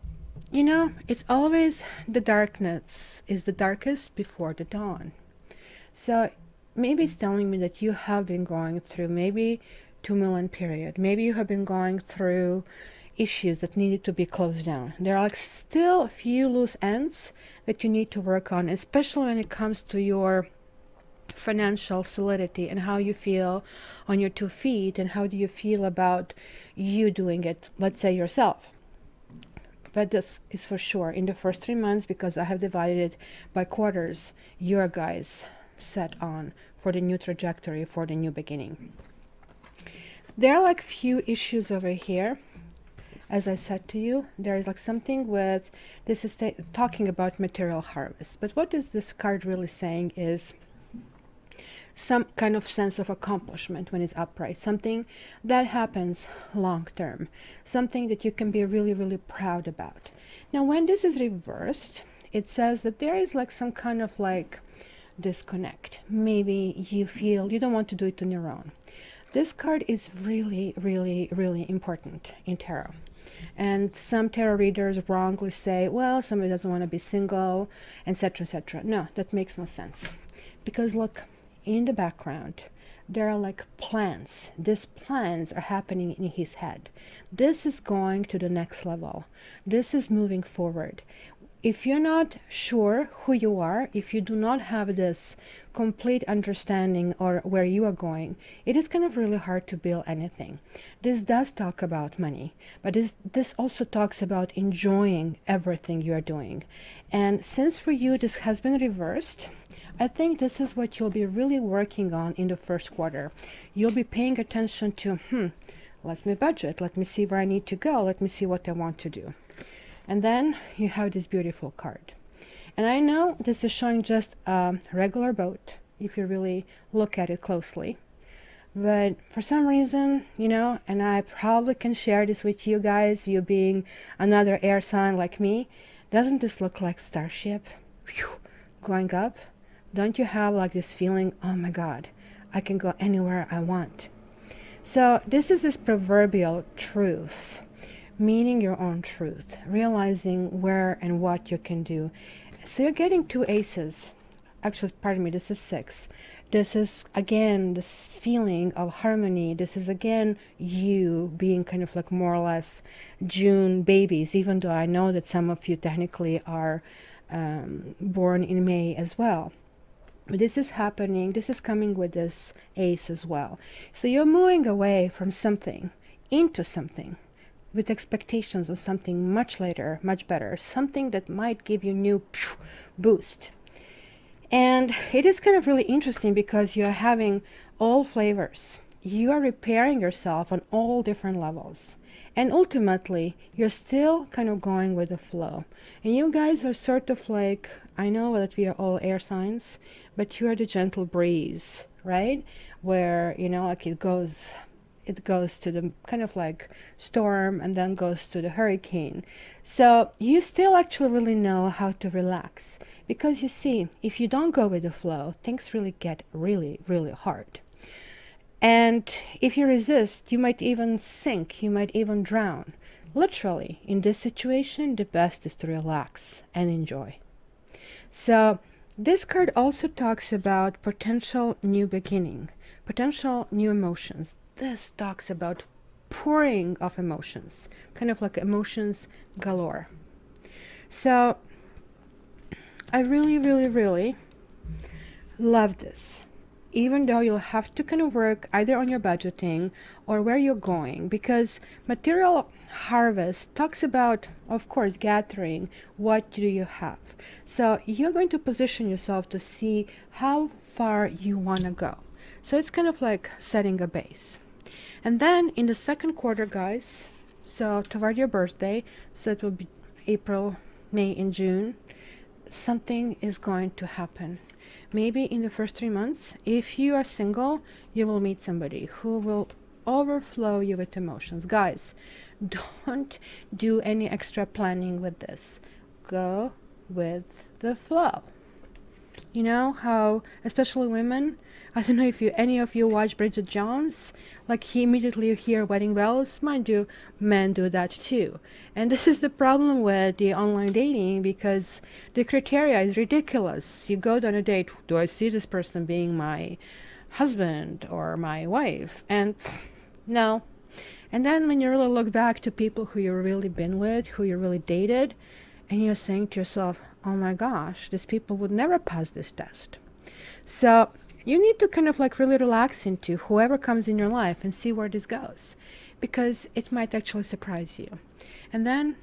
you know, it's always the darkness is the darkest before the dawn. So maybe it's telling me that you have been going through maybe 2 million period. Maybe you have been going through issues that needed to be closed down. There are like still a few loose ends that you need to work on, especially when it comes to your financial solidity and how you feel on your 2 feet, and how do you feel about you doing it, let's say yourself. But this is for sure in the first 3 months, because I have divided it by quarters, you're guys set on for the new trajectory, for the new beginning. There are like few issues over here. As I said to you, there is like something with this is talking about material harvest, but what is this card really saying is some kind of sense of accomplishment when it's upright, something that happens long term, something that you can be really, really proud about. Now, when this is reversed, it says that there is like some kind of like disconnect. Maybe you feel you don't want to do it on your own. This card is really, really, really important in tarot. And some tarot readers wrongly say, well, somebody doesn't want to be single, etc., etc. No, that makes no sense. Because look, in the background, there are like plans. These plans are happening in his head. This is going to the next level. This is moving forward. If you're not sure who you are, if you do not have this complete understanding or where you are going, it is kind of really hard to build anything. This does talk about money, but this also talks about enjoying everything you are doing. And since for you this has been reversed, I think this is what you'll be really working on in the first quarter. You'll be paying attention to, let me budget, let me see where I need to go, let me see what I want to do. And then you have this beautiful card. And I know this is showing just a regular boat, if you really look at it closely. But for some reason, you know, and I probably can share this with you guys, you being another air sign like me, doesn't this look like starship? Whew, going up? Don't you have like this feeling, oh my God, I can go anywhere I want? So this is this proverbial truth, meaning your own truth, realizing where and what you can do. So you're getting 2 aces. Actually, pardon me, this is 6. This is again this feeling of harmony. This is again you being kind of like more or less June babies, even though I know that some of you technically are born in May as well. But this is happening, this is coming with this ace as well. So you're moving away from something into something with expectations of something much later, much better, something that might give you new boost. And it is kind of really interesting because you're having all flavors. You are repairing yourself on all different levels. And ultimately, you're still kind of going with the flow. And you guys are sort of like, I know that we are all air signs, but you are the gentle breeze, right? Where, you know, like it goes to the kind of like storm and then goes to the hurricane. So you still actually really know how to relax, because you see, if you don't go with the flow, things really get really, really hard. And if you resist, you might even sink, you might even drown. Literally, in this situation, the best is to relax and enjoy. So this card also talks about potential new beginning, potential new emotions. This talks about pouring of emotions, kind of like emotions galore. So I really, really, really love this. Even though you'll have to kind of work either on your budgeting or where you're going, because material harvest talks about, of course, gathering what do you have. So you're going to position yourself to see how far you want to go. So it's kind of like setting a base. And then in the second quarter, guys, so toward your birthday, so it will be April, May, and June, something is going to happen. Maybe in the first 3 months, if you are single, you will meet somebody who will overflow you with emotions. Guys, don't do any extra planning with this. Go with the flow. You know how, especially women, I don't know if any of you watch Bridget Jones, like immediately you hear wedding bells. Mind you, men do that too. And this is the problem with the online dating, because the criteria is ridiculous. You go on a date, do I see this person being my husband or my wife? And no. And then when you really look back to people who you've really been with, who you really dated, and you're saying to yourself, oh my gosh, these people would never pass this test. So you need to kind of like really relax into whoever comes in your life and see where this goes, because it might actually surprise you. And then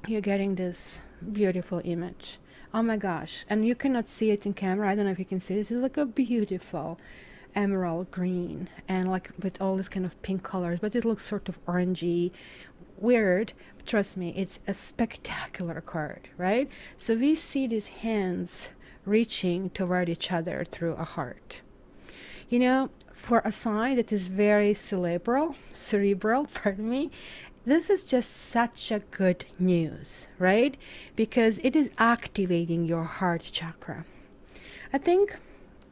you're getting this beautiful image. Oh my gosh. And you cannot see it in camera. I don't know if you can see this. It's like a beautiful emerald green and like with all this kind of pink colors, but it looks sort of orangey, weird. Trust me, it's a spectacular card, right? So we see these hands reaching toward each other through a heart. You know, for a sign that is very cerebral, pardon me, this is just such a good news, right? Because it is activating your heart chakra. I think,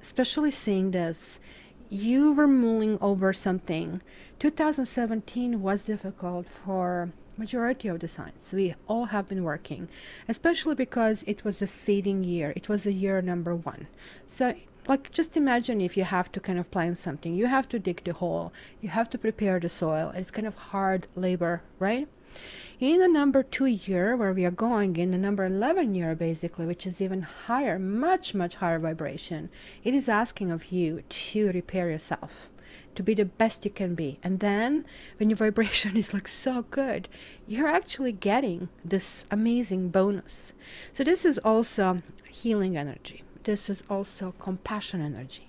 especially seeing this, you were mulling over something. 2017 was difficult for majority of the signs. We all have been working, especially because it was a seeding year. It was a year number 1. So like, just imagine if you have to kind of plant something, you have to dig the hole, you have to prepare the soil. It's kind of hard labor, right? In the number 2 year, where we are going, in the number 11 year, basically, which is even higher, much, much higher vibration, it is asking of you to repair yourself, to be the best you can be. And then when your vibration is like so good, you're actually getting this amazing bonus. So this is also healing energy. This is also compassion energy,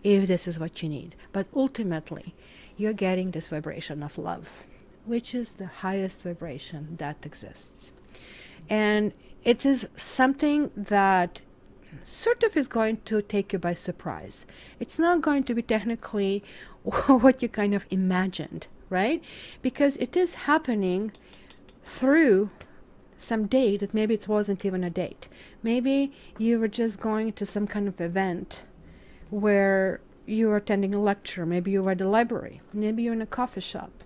if this is what you need. But ultimately, you're getting this vibration of love, which is the highest vibration that exists. And it is something that sort of is going to take you by surprise. It's not going to be technically what you kind of imagined, right? Because it is happening through some date that maybe it wasn't even a date. Maybe you were just going to some kind of event where you were attending a lecture. Maybe you were at the library. Maybe you're in a coffee shop.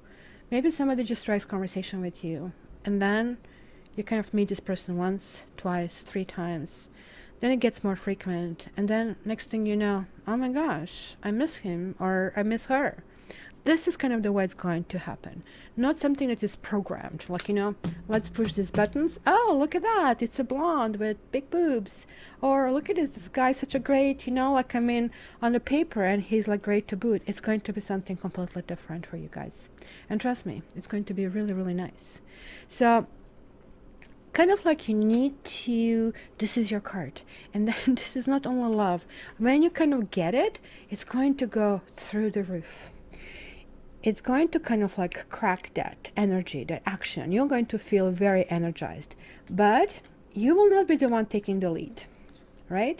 Maybe somebody just strikes conversation with you. And then you kind of meet this person once, twice, 3 times. Then it gets more frequent. And then next thing you know, oh my gosh, I miss him or I miss her. This is kind of the way it's going to happen. Not something that is programmed. Like, you know, let's push these buttons. Oh, look at that. It's a blonde with big boobs. Or look at this guy's such a great, you know, like, I mean, on the paper, and he's like great to boot. It's going to be something completely different for you guys. And trust me, it's going to be really, really nice. So kind of like you need to, this is your card. And then this is not only love. When you kind of get it, it's going to go through the roof. It's going to kind of like crack that energy, that action. You're going to feel very energized, but you will not be the one taking the lead, right?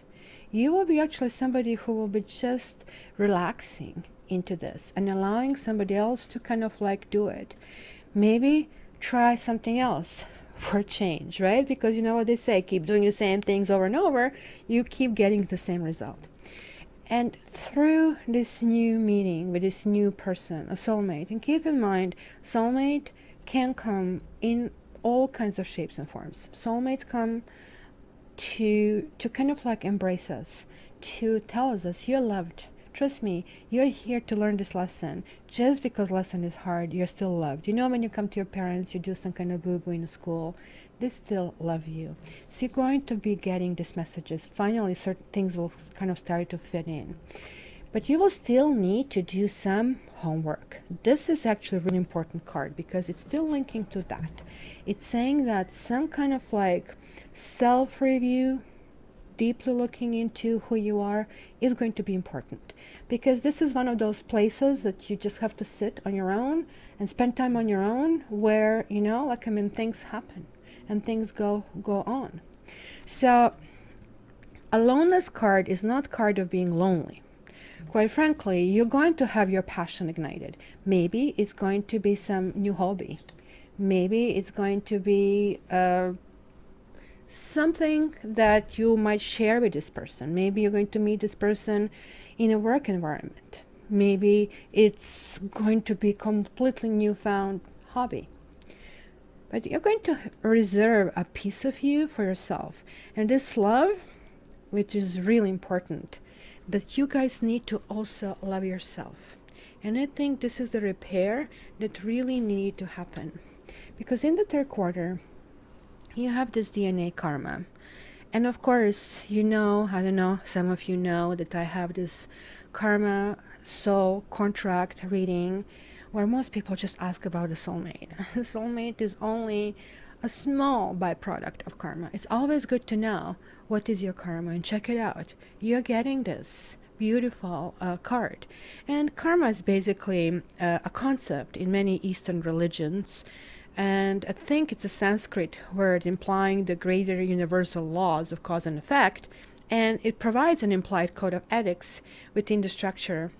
You will be actually somebody who will be just relaxing into this and allowing somebody else to kind of like do it. Maybe try something else for a change, right? Because you know what they say, keep doing the same things over and over, you keep getting the same result. And through this new meeting with this new person, a soulmate, and keep in mind, soulmate can come in all kinds of shapes and forms. Soulmates come to kind of like embrace us, to tell us you're loved. Trust me, you're here to learn this lesson. Just because lesson is hard, you're still loved. You know, when you come to your parents, you do some kind of boo-boo in school, they still love you. So you're going to be getting these messages. Finally, certain things will kind of start to fit in. But you will still need to do some homework. This is actually a really important card because it's still linking to that. It's saying that some kind of like self-review, deeply looking into who you are, is going to be important, because this is one of those places that you just have to sit on your own and spend time on your own, where, you know, like, I mean, things happen and things go on. So a loneliness card is not card of being lonely. Quite frankly, you're going to have your passion ignited. Maybe it's going to be some new hobby. Maybe it's going to be something that you might share with this person. Maybe you're going to meet this person in a work environment. Maybe it's going to be completely newfound hobby. But you're going to reserve a piece of you for yourself. And this love, which is really important, that you guys need to also love yourself. And I think this is the repair that really needed to happen. Because in the third quarter, you have this DNA karma. And of course, you know, I don't know, some of you know that I have this karma soul contract reading where most people just ask about the soulmate. Soulmate is only a small byproduct of karma. It's always good to know what is your karma and check it out. You're getting this beautiful card. And karma is basically a concept in many Eastern religions. And I think it's a Sanskrit word implying the greater universal laws of cause and effect. And it provides an implied code of ethics within the structure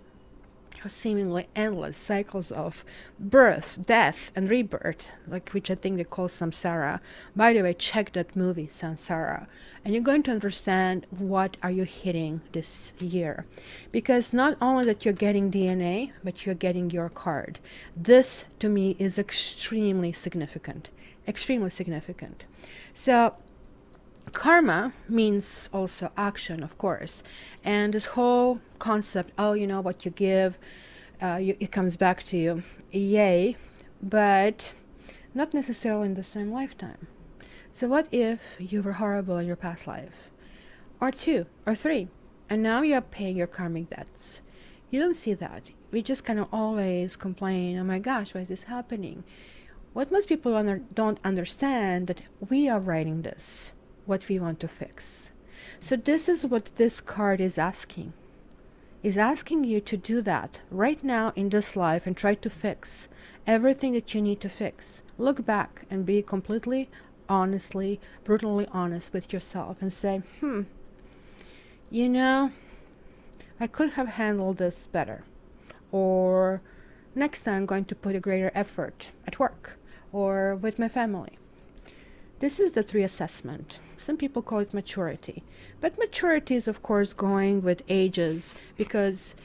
of seemingly endless cycles of birth, death, and rebirth, like, which I think they call samsara. By the way, check that movie, Samsara, and you're going to understand what are you hitting this year. Because not only that you're getting DNA, but you're getting your card. This, to me, is extremely significant. Extremely significant. So karma means also action, of course, and this whole concept, oh, you know, what you give, it comes back to you, yay, but not necessarily in the same lifetime. So what if you were horrible in your past life, or 2 or 3, and now you're paying your karmic debts? You don't see that. We just kind of always complain, oh my gosh, why is this happening? What most people don't understand, that we are writing this, what we want to fix. So this is what this card is asking. Is asking you to do that right now in this life and try to fix everything that you need to fix. Look back and be completely, honestly, brutally honest with yourself and say, you know, I could have handled this better. Or next time I'm going to put a greater effort at work or with my family. This is the reassessment. Some people call it maturity. But maturity is, of course, going with ages, because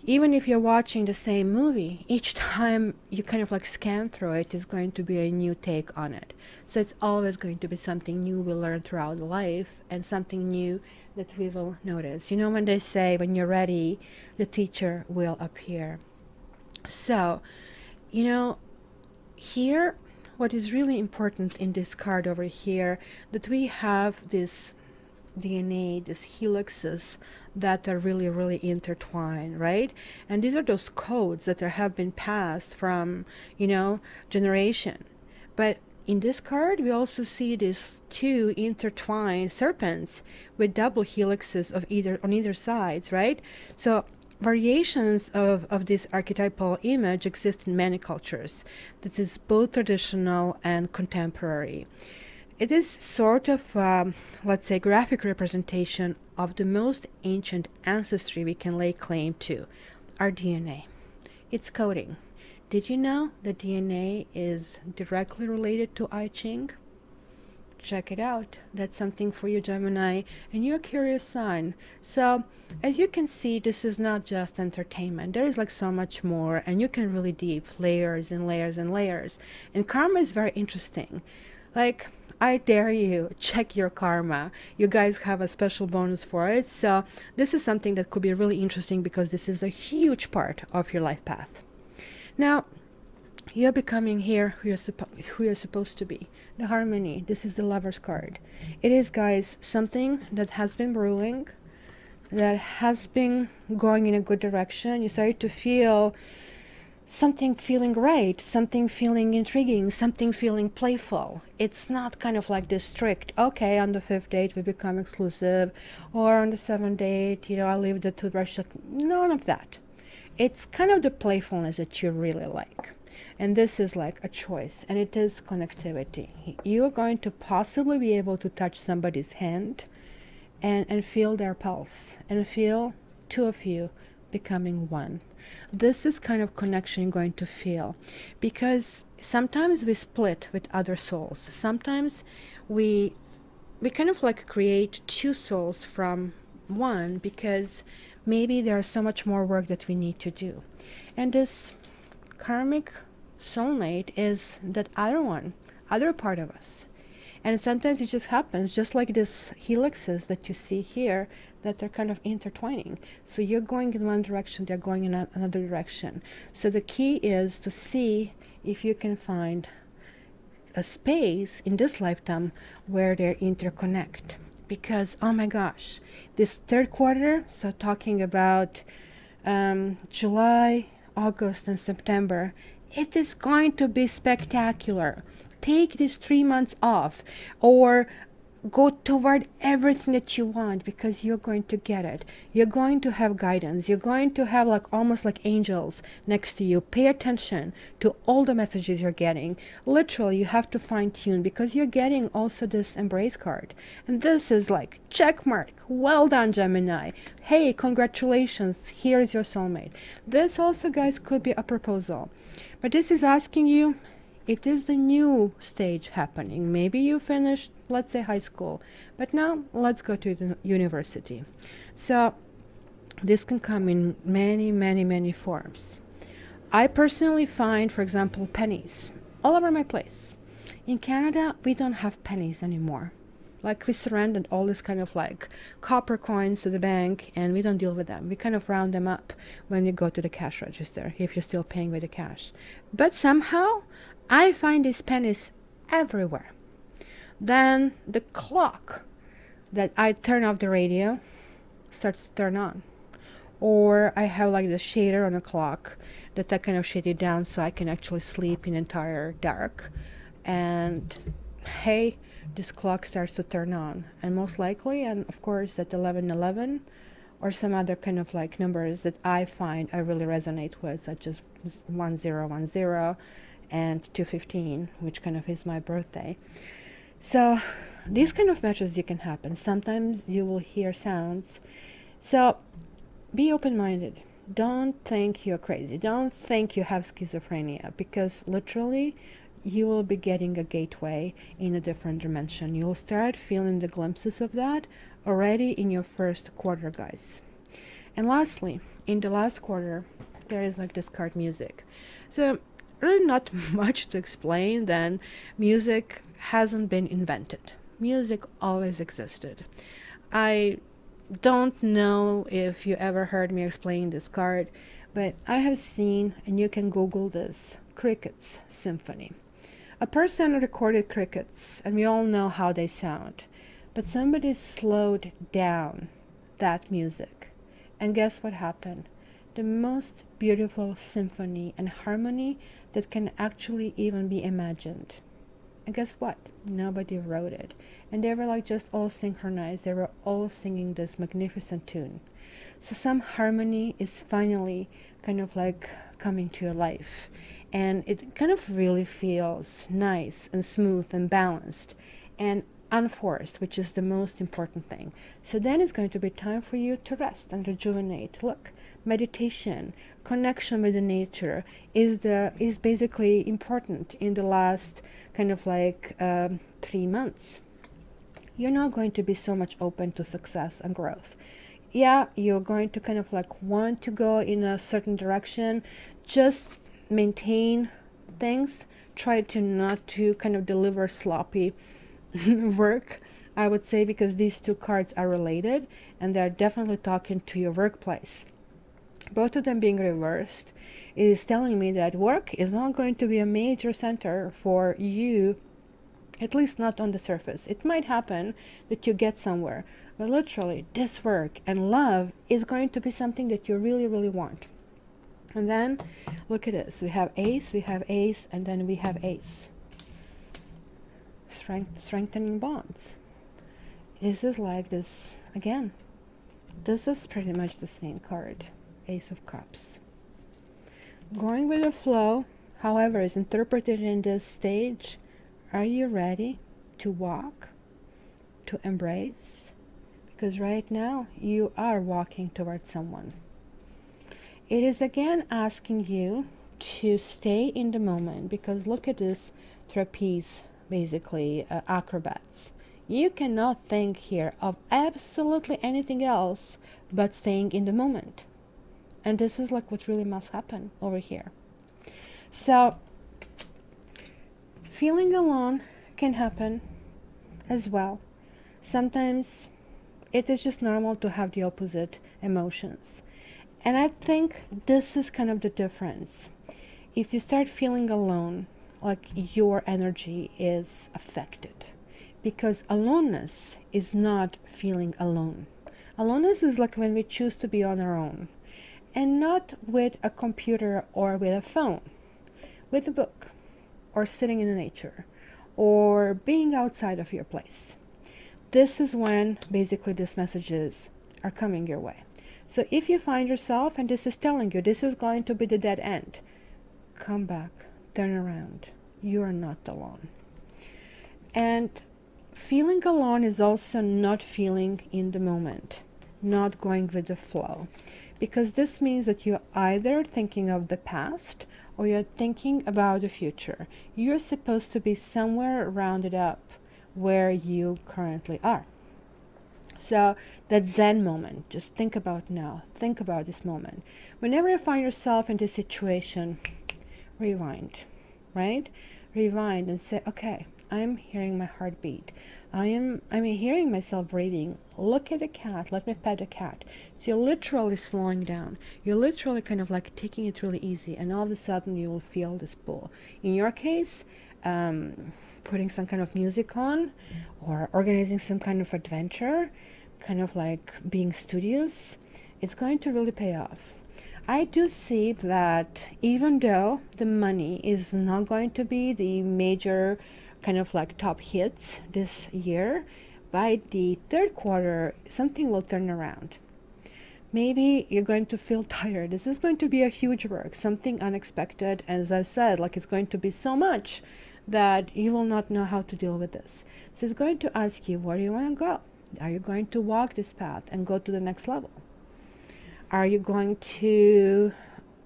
Even if you're watching the same movie, each time you kind of like scan through it is going to be a new take on it. So it's always going to be something new we learn throughout life, and something new that we will notice. You know, when they say when you're ready, the teacher will appear. So, you know, here, what is really important in this card over here, that we have this DNA, these helixes that are really, really intertwined, right? And these are those codes that have been passed from, you know, generation. But in this card, we also see these two intertwined serpents with double helixes of on either sides, right? So variations of this archetypal image exist in many cultures. This is both traditional and contemporary. It is sort of, let's say, graphic representation of the most ancient ancestry we can lay claim to, our DNA. It's coding. Did you know that DNA is directly related to I Ching? Check it out. That's something for you, Gemini, and you're a curious sign. So, as you can see, this is not just entertainment. There is like so much more, and you can really deep layers and layers and layers. And karma is very interesting. Like, I dare you, check your karma. You guys have a special bonus for it. So this is something that could be really interesting, because this is a huge part of your life path. Now, you're becoming here who you're supposed to be. The harmony. This is the Lover's card. It is, guys, something that has been brewing, that has been going in a good direction. You started to feel something feeling right, something feeling intriguing, something feeling playful. It's not kind of like this strict, okay, on the 5th date we become exclusive, or on the 7th date, you know, I leave the toothbrush. None of that. It's kind of the playfulness that you really like. And this is like a choice, and it is connectivity. You are going to possibly be able to touch somebody's hand and feel their pulse, and feel two of you becoming one. This is kind of connection you're going to feel, because sometimes we split with other souls. Sometimes we kind of like create two souls from one, because maybe there's so much more work that we need to do. And this karmic soulmate is that other one, other part of us. And sometimes it just happens, just like this helixes that you see here, that they're kind of intertwining. So you're going in one direction, they're going in another direction. So the key is to see if you can find a space in this lifetime where they interconnect. Because, oh my gosh, this 3rd quarter, so talking about July, August, and September, it is going to be spectacular. Take these 3 months off, or go toward everything that you want, because you're going to get it. You're going to have guidance. You're going to have like almost like angels next to you. Pay attention to all the messages you're getting. Literally, you have to fine tune, because you're getting also this embrace card. And this is like check mark. Well done, Gemini. Hey, congratulations. Here's your soulmate. This also, guys, could be a proposal. But this is asking you, it is the new stage happening. Maybe you finished, let's say, high school, but now let's go to the university. So this can come in many, many, many forms. I personally find, for example, pennies all over my place. In Canada, we don't have pennies anymore. Like, we surrendered all this kind of like copper coins to the bank, and we don't deal with them. We kind of round them up when you go to the cash register, if you're still paying with the cash. But somehow I find these pennies everywhere. Then the clock that I turn off the radio starts to turn on. Or I have like the shader on the clock that I kind of shade it down so I can actually sleep in entire dark. And hey, this clock starts to turn on. And most likely, and of course at 11:11, or some other kind of like numbers that I find I really resonate with, such as 1010 and 215, which kind of is my birthday. So these kind of matches you can happen. Sometimes you will hear sounds. So be open-minded. Don't think you're crazy. Don't think you have schizophrenia, because literally you will be getting a gateway in a different dimension. You'll start feeling the glimpses of that already in your 1st quarter, guys. And lastly, in the last quarter, there is like this card music. So really not much to explain. Then music hasn't been invented. Music always existed. I don't know if you ever heard me explain this card, but I have seen, and you can Google this, crickets symphony. A person recorded crickets, and we all know how they sound, but somebody slowed down that music, and guess what happened? The most beautiful symphony and harmony that can actually even be imagined. And guess what? Nobody wrote it. And they were like just all synchronized. They were all singing this magnificent tune. So some harmony is finally kind of like coming to your life. And it kind of really feels nice and smooth and balanced and unforced, which is the most important thing. So then it's going to be time for you to rest and rejuvenate. Look, meditation, connection with the nature is basically important in the last kind of like 3 months. You're not going to be so much open to success and growth. Yeah, you're going to kind of like want to go in a certain direction. Just maintain things. Try to not to kind of deliver sloppy work, I would say, because these two cards are related and they're definitely talking to your workplace. Both of them being reversed is telling me that work is not going to be a major center for you, at least not on the surface. It might happen that you get somewhere, but literally this work and love is going to be something that you really, really want. And then look at this. We have ace, and then we have ace. Strengthening bonds. This is like this again. This is pretty much the same card, Ace of Cups. Going with the flow, however, is interpreted in this stage. Are you ready to walk, to embrace? Because right now you are walking towards someone. It is again asking you to stay in the moment, because look at this trapeze, basically acrobats. You cannot think here of absolutely anything else but staying in the moment. And this is like what really must happen over here. So feeling alone can happen as well. Sometimes it is just normal to have the opposite emotions. And I think this is kind of the difference. If you start feeling alone, like your energy is affected, because aloneness is not feeling alone. Aloneness is like when we choose to be on our own, and not with a computer or with a phone, with a book, or sitting in nature, or being outside of your place. This is when basically these messages are coming your way. So if you find yourself, and this is telling you this is going to be the dead end, come back, turn around. You are not alone. And feeling alone is also not feeling in the moment, not going with the flow, because this means that you're either thinking of the past or you're thinking about the future. You're supposed to be somewhere rounded up where you currently are. So that Zen moment, just think about now. Think about this moment. Whenever you find yourself in this situation, rewind, right? Rewind and say, okay, I'm hearing my heartbeat. I'm hearing myself breathing. Look at the cat. Let me pet the cat. So you're literally slowing down. You're literally kind of like taking it really easy, and all of a sudden you will feel this pull. In your case, putting some kind of music on, or organizing some kind of adventure, kind of like being studious, it's going to really pay off. I do see that even though the money is not going to be the major kind of like top hits this year, by the third quarter something will turn around. Maybe you're going to feel tired. This is going to be a huge work, something unexpected. As I said, like it's going to be so much that you will not know how to deal with this. So it's going to ask you, where do you want to go? Are you going to walk this path and go to the next level? Are you going to,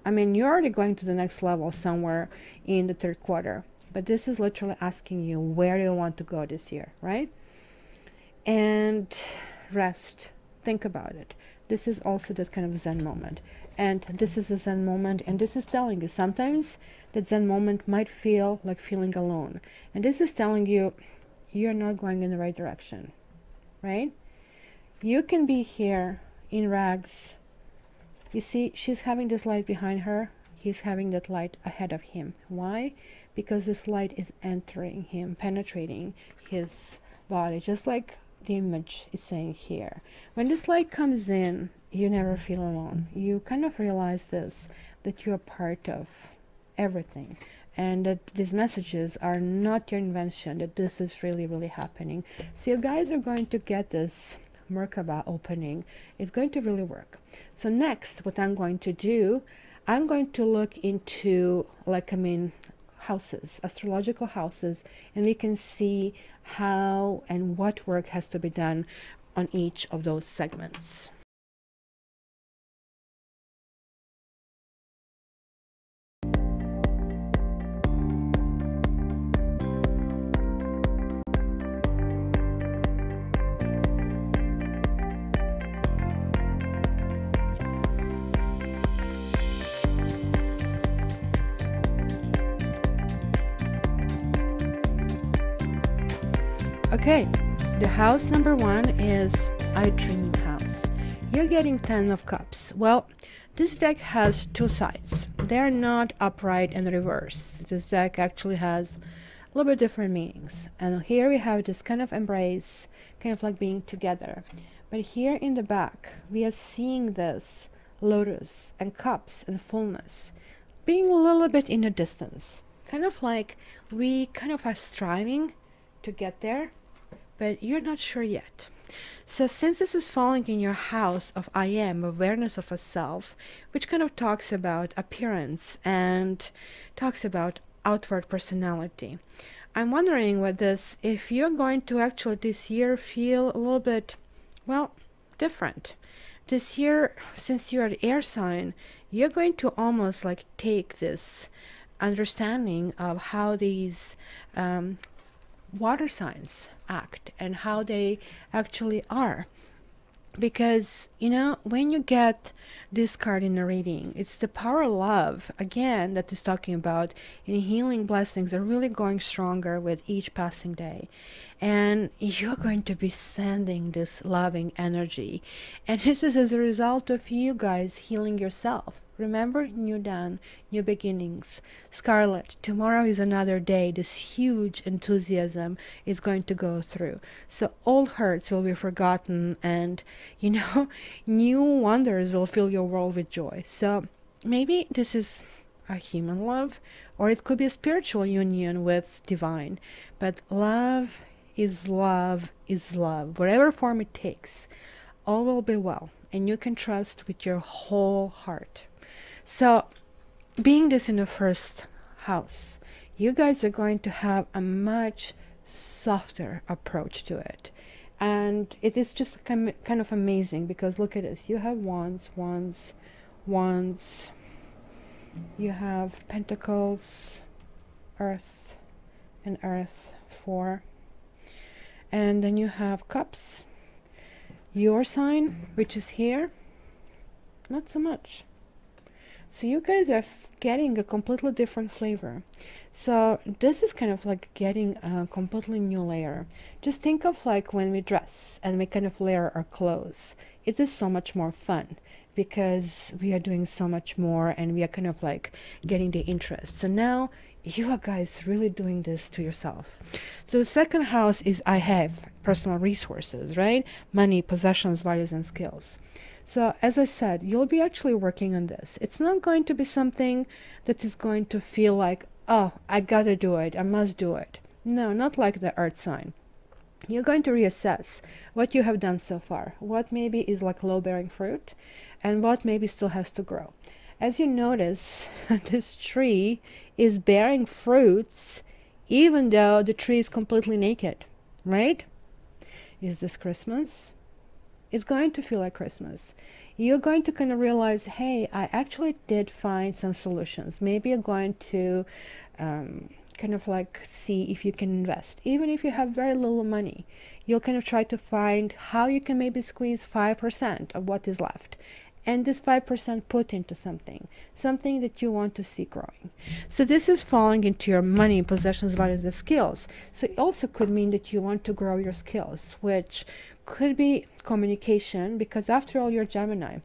you're already going to the next level somewhere in the third quarter, but this is literally asking you, where do you want to go this year, right? And rest, think about it. This is also that kind of Zen moment. And this is a Zen moment, and this is telling you sometimes that Zen moment might feel like feeling alone. And this is telling you you're not going in the right direction, right? You can be here in rags. You see, she's having this light behind her. He's having that light ahead of him. Why? Because this light is entering him, penetrating his body, just like the image is saying here. When this light comes in, you never feel alone. You kind of realize this, that you're part of everything, and that these messages are not your invention, that this is really, really happening. So you guys are going to get this Merkaba opening. It's going to really work. So next, what I'm going to do, I'm going to look into, like, houses, astrological houses, and we can see how and what work has to be done on each of those segments. Okay, the house number 1 is I Dream house. You're getting 10 of Cups. Well, this deck has two sides. They're not upright and reverse. This deck actually has a little bit different meanings. And here we have this kind of embrace, kind of like being together. But here in the back, we are seeing this lotus and cups and fullness being a little bit in the distance. Kind of like we kind of are striving to get there, but you're not sure yet. So since this is falling in your house of I am, awareness of a self, which kind of talks about appearance and talks about outward personality, I'm wondering with this, if you're going to actually this year feel a little bit, well, different. This year, since you're the air sign, you're going to almost like take this understanding of how these water signs act and how they actually are. Because, you know, when you get this card in a reading, it's the power of love, again, that is talking about, and healing blessings are really going stronger with each passing day. And you're going to be sending this loving energy. And this is as a result of you guys healing yourself. Remember, new dawn, new beginnings. Scarlet, tomorrow is another day. This huge enthusiasm is going to go through. So old hurts will be forgotten, and, you know, new wonders will fill your world with joy. So maybe this is a human love, or it could be a spiritual union with divine. But love is love is love. Whatever form it takes, all will be well. And you can trust with your whole heart. So, being this in the first house, you guys are going to have a much softer approach to it. And it is just kind of amazing, because look at this. You have wands, wands, wands. You have pentacles, earth, and earth, 4. And then you have cups. Your sign, which is here, not so much. So you guys are getting a completely different flavor. So this is kind of like getting a completely new layer. Just think of like when we dress and we kind of layer our clothes. It is so much more fun because we are doing so much more, and we are kind of like getting the interest. So now you are guys really doing this to yourself. So the second house is I have personal resources, right? Money, possessions, values, and skills. So as I said, you'll be actually working on this. It's not going to be something that is going to feel like, oh, I gotta do it, I must do it. No, not like the earth sign. You're going to reassess what you have done so far, what maybe is like low-bearing fruit, and what maybe still has to grow. As you notice, this tree is bearing fruits even though the tree is completely naked, right? Is this Christmas? It's going to feel like Christmas. You're going to kind of realize, hey, I actually did find some solutions. Maybe you're going to kind of like see if you can invest. Even if you have very little money, you'll kind of try to find how you can maybe squeeze 5% of what is left, and this 5% put into something that you want to see growing. So this is falling into your money, possessions, values, and skills. So it also could mean that you want to grow your skills, which could be communication, because after all, you're Gemini.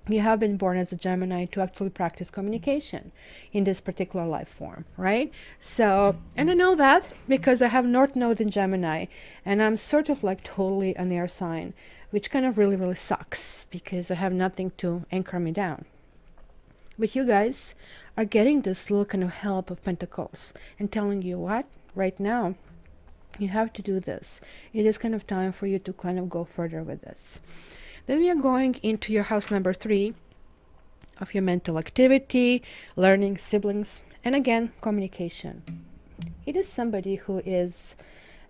You have been born as a Gemini to actually practice communication in this particular life form, right? So, and I know that because I have North Node in Gemini, and I'm sort of like totally an air sign, which kind of really, really sucks because I have nothing to anchor me down. But you guys are getting this little kind of help of Pentacles and telling you what, right now, you have to do this. It is kind of time for you to kind of go further with this. Then we are going into your house number 3 of your mental activity, learning, siblings, and again, communication. It is somebody who is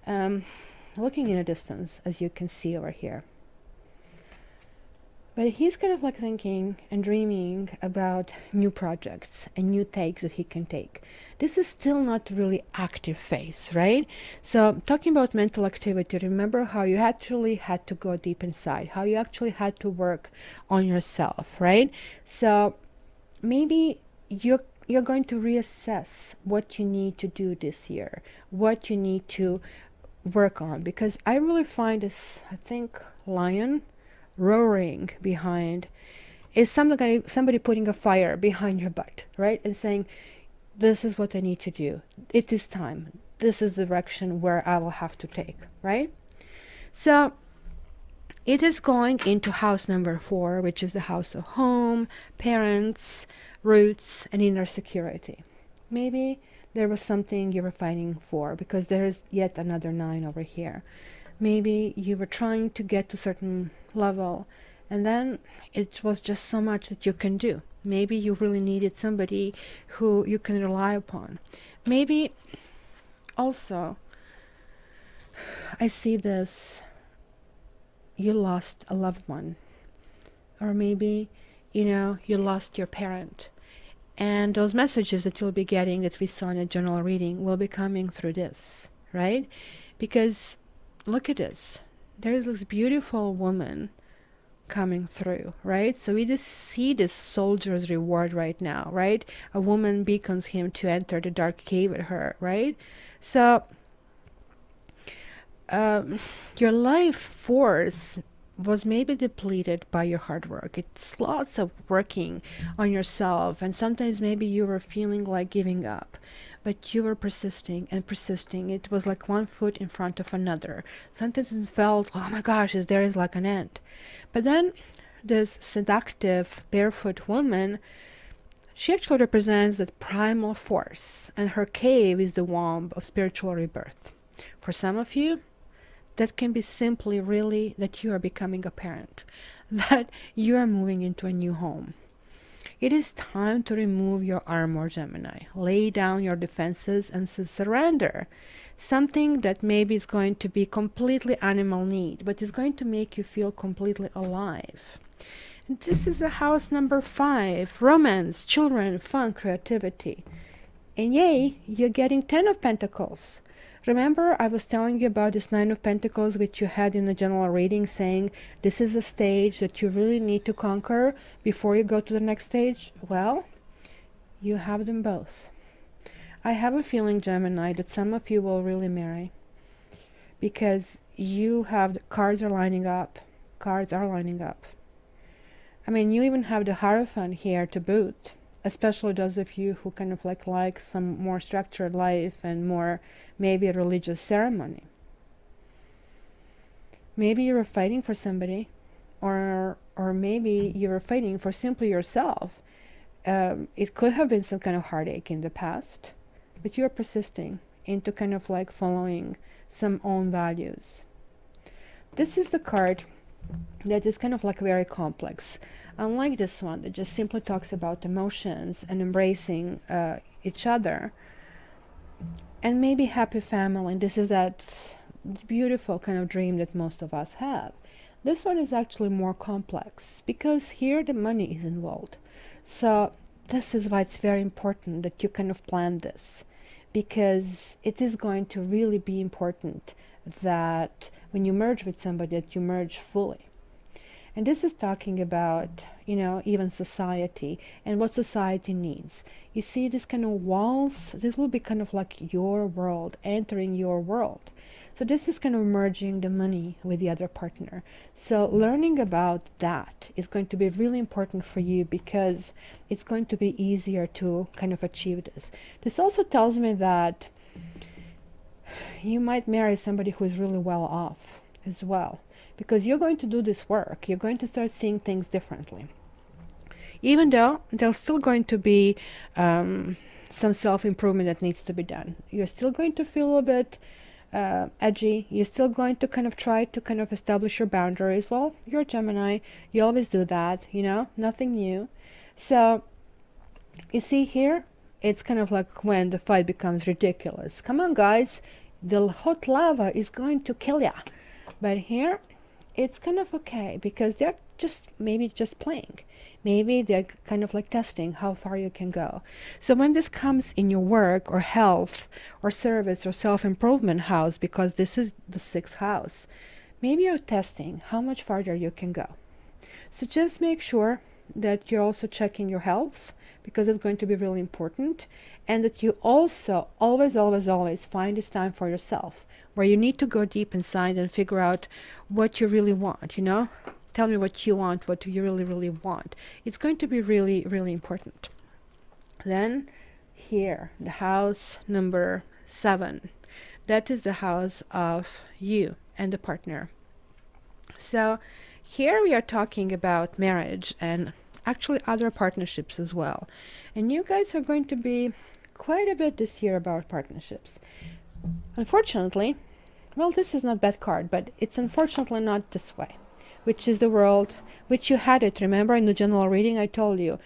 looking in a distance, as you can see over here. But he's kind of like thinking and dreaming about new projects and new takes that he can take. This is still not really active phase, right? So talking about mental activity, remember how you actually had to go deep inside, how you actually had to work on yourself, right? So maybe you're going to reassess what you need to do this year, what you need to work on, because I really find this, I think, lion roaring behind is somebody putting a fire behind your butt, right? And saying, this is what I need to do. It is time. This is the direction where I will have to take, right? So it is going into house number 4, which is the house of home, parents, roots, and inner security. Maybe there was something you were fighting for, because there's yet another 9 over here. Maybe you were trying to get to a certain level, and then it was just so much that you can do. Maybe you really needed somebody who you can rely upon. Maybe also, I see this, you lost a loved one. Or maybe, you know, you lost your parent. And those messages that you'll be getting that we saw in a general reading will be coming through this, right? Because look at this. There's this beautiful woman coming through, right? So we just see this soldier's reward right now, right? A woman beckons him to enter the dark cave with her, right? So your life force was maybe depleted by your hard work. It's lots of working on yourself, and sometimes maybe you were feeling like giving up, but you were persisting and persisting. It was like one foot in front of another. Sometimes it felt, oh my gosh, there is like an end. But then this seductive barefoot woman, she actually represents that primal force, and her cave is the womb of spiritual rebirth. For some of you, that can be simply really that you are becoming a parent, that you are moving into a new home. It is time to remove your armor, Gemini. Lay down your defenses and surrender. Something that maybe is going to be completely animal need, but is going to make you feel completely alive. And this is the house number 5, romance, children, fun, creativity. And yay, you're getting 10 of Pentacles. Remember, I was telling you about this 9 of Pentacles, which you had in the general reading, saying this is a stage that you really need to conquer before you go to the next stage? Well, you have them both. I have a feeling, Gemini, that some of you will really marry, because you have the cards are lining up. Cards are lining up. I mean, you even have the Hierophant here to boot. Especially those of you who kind of like some more structured life and more maybe a religious ceremony. Maybe you were fighting for somebody, or maybe you were fighting for simply yourself. It could have been some kind of heartache in the past, but you're persisting into kind of like following some own values. This is the card that is kind of like very complex, unlike this one that just simply talks about emotions and embracing each other and maybe happy family. And this is that beautiful kind of dream that most of us have. This one is actually more complex because here the money is involved. So this is why it's very important that you kind of plan this, because it is going to really be important that when you merge with somebody, that you merge fully. And this is talking about, you know, even society and what society needs. You see, this kind of walls, this will be kind of like your world, entering your world. So this is kind of merging the money with the other partner. So learning about that is going to be really important for you, because it's going to be easier to kind of achieve this. This also tells me that you might marry somebody who is really well off as well, because you're going to do this work. You're going to start seeing things differently. Even though there's still going to be some self-improvement that needs to be done. You're still going to feel a bit edgy. You're still going to kind of try to kind of establish your boundaries. Well, you're a Gemini. You always do that, you know, nothing new. So you see here, it's kind of like when the fight becomes ridiculous. Come on, guys. The hot lava is going to kill ya. But here, it's kind of okay, because they're maybe just playing. Maybe they're kind of like testing how far you can go. So when this comes in your work or health or service or self-improvement house, because this is the 6th house, maybe you're testing how much farther you can go. So just make sure that you're also checking your health, because it's going to be really important, and that you also always find this time for yourself, where you need to go deep inside and figure out what you really want, you know. Tell me what you want, what do you really want. It's going to be really important. Then here, the house number 7, that is the house of you and the partner. So here we are talking about marriage and actually other partnerships as well. And you guys are going to be quite a bit this year about partnerships. Unfortunately, well, this is not bad card, but it's unfortunately not this way, which is the world, which you had it. Remember in the general reading I told you,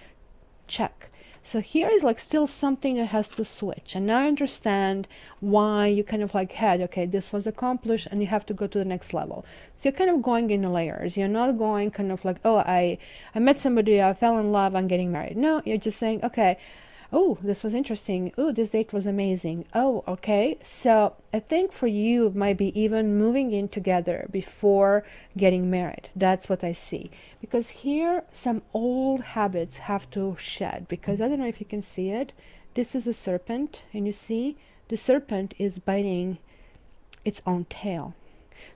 check. So here is like still something that has to switch. And now I understand why you kind of like had, okay, this was accomplished and you have to go to the next level. So you're kind of going in layers. You're not going kind of like, oh, I met somebody, I fell in love, I'm getting married. No, you're just saying, okay, oh, this was interesting. Oh, this date was amazing. Oh, okay. So I think for you, it might be even moving in together before getting married. That's what I see. Because here, some old habits have to shed. Because I don't know if you can see it. This is a serpent. And you see, the serpent is biting its own tail.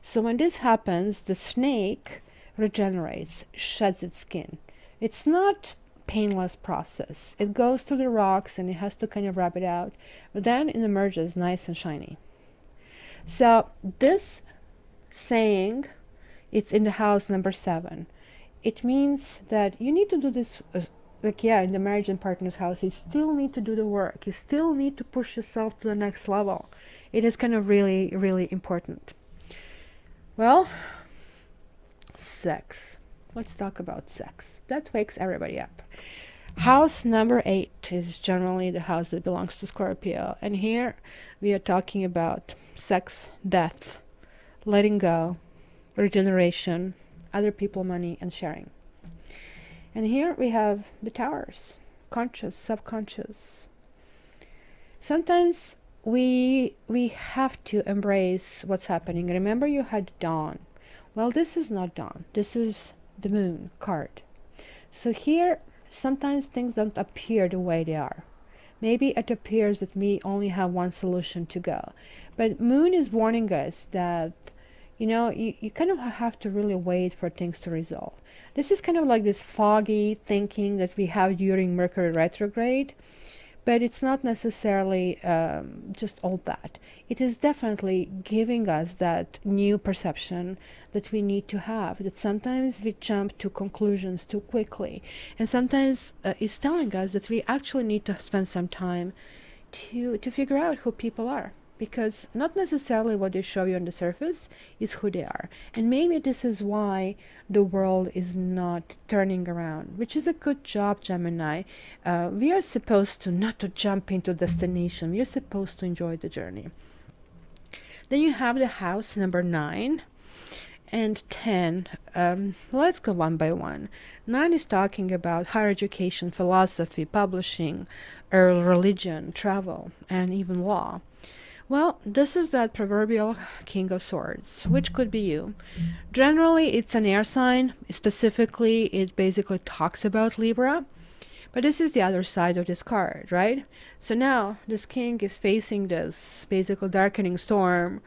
So when this happens, the snake regenerates, sheds its skin. It's not painless process. It goes through the rocks and it has to kind of wrap it out, but then it emerges nice and shiny. So this saying, it's in the house number 7. It means that you need to do this, like, yeah, in the marriage and partner's house, you still need to do the work. You still need to push yourself to the next level. It is kind of really important. Well, sex. Let's talk about sex. That wakes everybody up. House number 8 is generally the house that belongs to Scorpio. And here we are talking about sex, death, letting go, regeneration, other people, money, and sharing. And here we have the towers, conscious, subconscious. Sometimes we have to embrace what's happening. Remember you had dawn. Well, this is not dawn. This is the moon card. So here, sometimes things don't appear the way they are. Maybe it appears that we only have one solution to go. But moon is warning us that, you know, you kind of have to really wait for things to resolve. This is kind of like this foggy thinking that we have during Mercury retrograde. But it's not necessarily just all that. It is definitely giving us that new perception that we need to have, that sometimes we jump to conclusions too quickly. And sometimes it's telling us that we actually need to spend some time to figure out who people are. Because not necessarily what they show you on the surface is who they are. And maybe this is why the world is not turning around, which is a good job, Gemini. We are supposed to not to jump into destination. We are supposed to enjoy the journey. Then you have the house number 9. and 10, let's go one by one. 9 is talking about higher education, philosophy, publishing, religion, travel, and even law. Well, this is that proverbial King of Swords, which could be you. Generally, it's an air sign. Specifically, it basically talks about Libra. But this is the other side of this card, right? So now this king is facing this basically darkening storm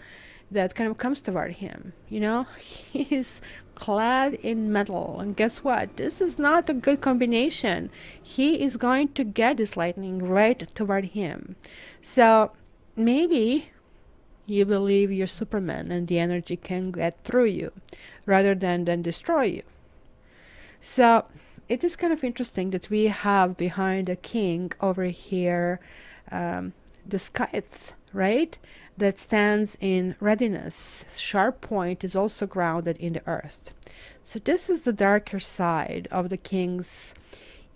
that kind of comes toward him. You know, he's clad in metal. And guess what? This is not a good combination. He is going to get this lightning right toward him. So maybe you believe you're Superman and the energy can get through you rather than destroy you. So it is kind of interesting that we have behind the king over here the scythe, right? That stands in readiness. Sharp point is also grounded in the earth. So this is the darker side of the king's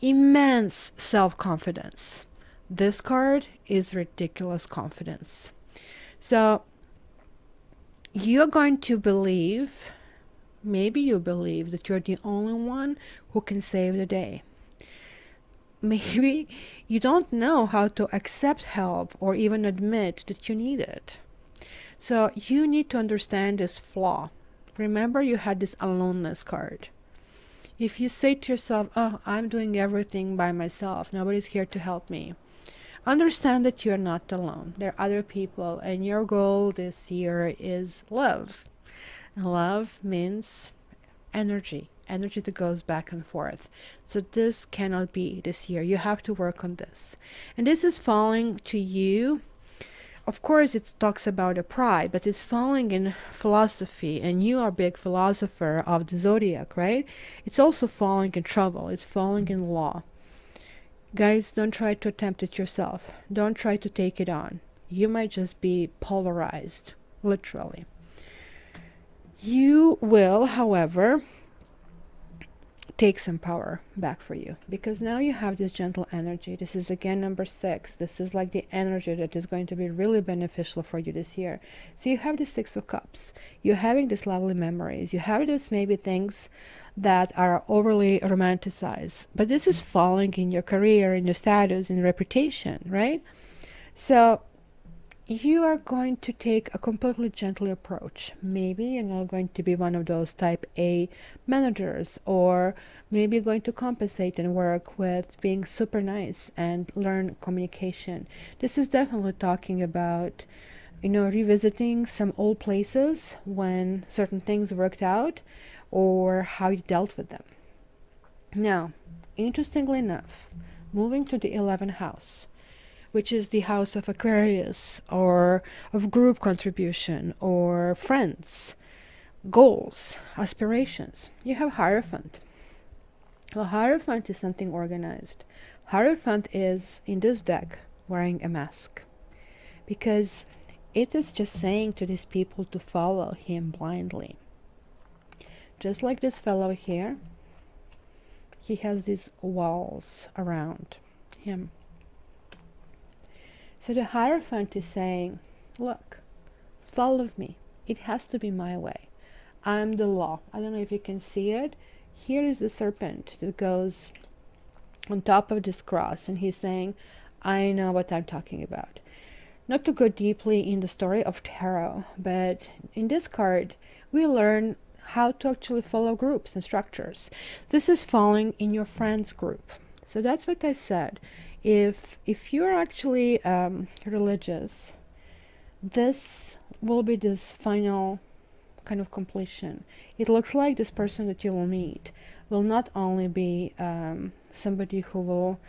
immense self-confidence. This card is ridiculous confidence. So you're going to believe, maybe you believe that you're the only one who can save the day. Maybe you don't know how to accept help or even admit that you need it. So you need to understand this flaw. Remember, you had this aloneness card. If you say to yourself, oh, I'm doing everything by myself, nobody's here to help me, understand that you're not alone. There are other people, and your goal this year is love. And love means energy that goes back and forth. So this cannot be this year. You have to work on this. And this is falling to you. Of course, it talks about a pride, but it's falling in philosophy, and you are a big philosopher of the zodiac, right? It's also falling in trouble. It's falling in law. Guys, don't try to attempt it yourself. Don't try to take it on. You might just be pulverized, literally. You will, however, take some power back for you, because now you have this gentle energy. This is again number 6. This is like the energy that is going to be really beneficial for you this year. So you have the 6 of Cups. You're having these lovely memories. You have this maybe things that are overly romanticized, but this is falling in your career, in your status, in reputation, right? So you are going to take a completely gentle approach. Maybe you're not going to be one of those type A managers, or maybe you're going to compensate and work with being super nice and learn communication. This is definitely talking about, you know, revisiting some old places when certain things worked out, or how you dealt with them. Now, interestingly enough, moving to the 11th house, which is the house of Aquarius, or of group contribution, or friends, goals, aspirations. You have Hierophant. Well, Hierophant is something organized. Hierophant is, in this deck, wearing a mask, because it is just saying to these people to follow him blindly. Just like this fellow here, he has these walls around him. So the Hierophant is saying, look, follow me. It has to be my way. I'm the law. I don't know if you can see it. Here is the serpent that goes on top of this cross, and he's saying, I know what I'm talking about. Not to go deeply in the story of tarot, but in this card, we learn how to actually follow groups and structures. This is falling in your friends group. So that's what I said. If you're actually religious, this will be this final kind of completion. It looks like this person that you will meet will not only be somebody who will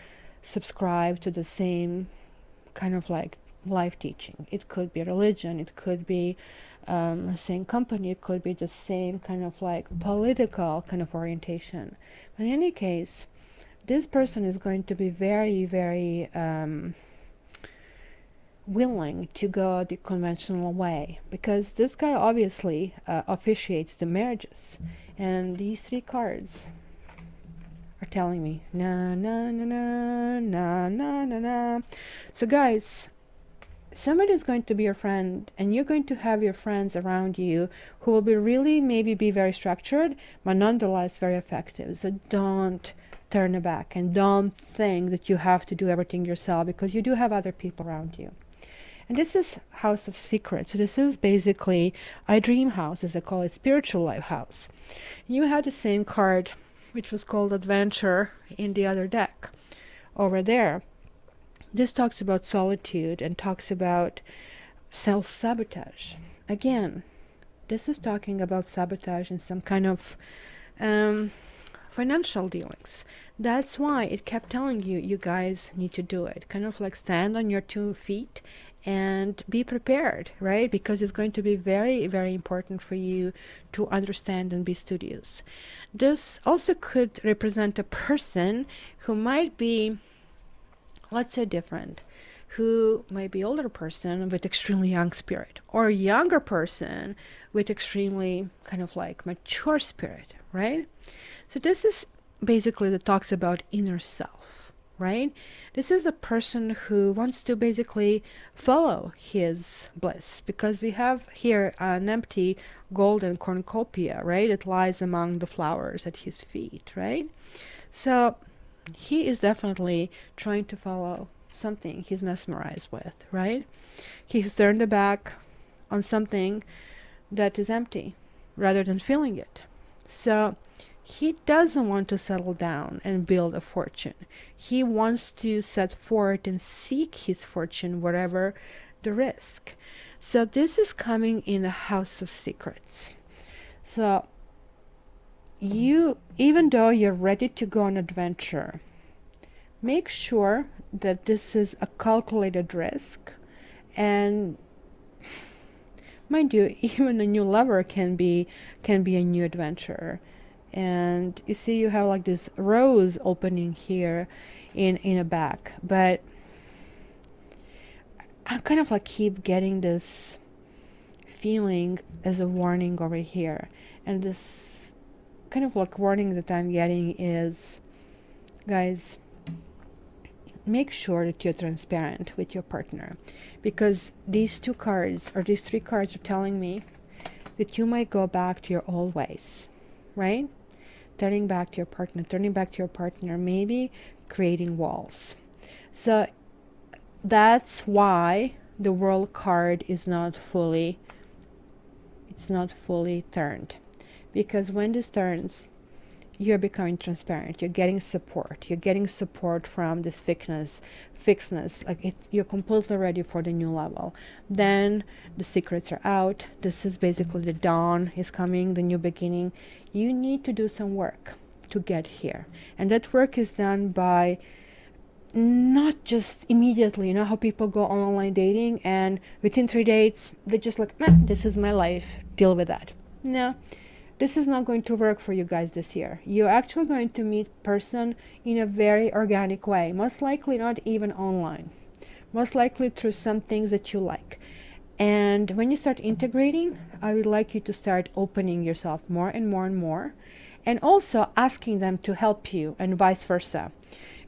subscribe to the same kind of like life teaching. It could be religion, it could be the same company, it could be the same kind of like political kind of orientation. But in any case, this person is going to be very, very willing to go the conventional way, because this guy obviously officiates the marriages, and these 3 cards are telling me na na na na na na na na. So guys, somebody is going to be your friend, and you're going to have your friends around you who will be really maybe be very structured, but nonetheless very effective. So don't turn back, and don't think that you have to do everything yourself, because you do have other people around you. And this is House of Secrets. This is basically a dream house, as I call it, spiritual life house. You had the same card, which was called Adventure, in the other deck over there. This talks about solitude and talks about self-sabotage. Again, this is talking about sabotage and some kind of financial dealings. That's why it kept telling you, you guys need to do it. Kind of like stand on your 2 feet and be prepared, right? Because it's going to be very, very important for you to understand and be studious. This also could represent a person who might be, let's say, different, who might be older person with extremely young spirit, or a younger person with extremely kind of like mature spirit, right? So this is basically that talks about inner self, right? This is the person who wants to basically follow his bliss, because we have here an empty golden cornucopia, right? It lies among the flowers at his feet, right? So he is definitely trying to follow something he's mesmerized with, right? He's turned the back on something that is empty rather than filling it. So he doesn't want to settle down and build a fortune. He wants to set forth and seek his fortune wherever the risk. So this is coming in a House of Secrets. So you, even though you're ready to go on adventure, make sure that this is a calculated risk. And mind you, even a new lover can be a new adventure. And you see, you have like this rose opening here in a back, but I kind of like keep getting this feeling as a warning over here. And this kind of like warning that I'm getting is, guys, make sure that you're transparent with your partner, because these 2 cards or these 3 cards are telling me that you might go back to your old ways, right? Turning back to your partner, maybe creating walls. So that's why the World card is not fully, it's not fully turned, because when this turns, you're becoming transparent, you're getting support from this fixedness, like you're completely ready for the new level. Then the secrets are out. This is basically the dawn is coming, the new beginning. You need to do some work to get here, and that work is done by not just immediately. You know how people go on online dating and within 3 dates they just like, nah, this is my life, deal with that. No, this is not going to work for you guys this year. You're actually going to meet person in a very organic way, most likely not even online, most likely through some things that you like. And when you start integrating, I would like you to start opening yourself more and more and more, and also asking them to help you, and vice versa,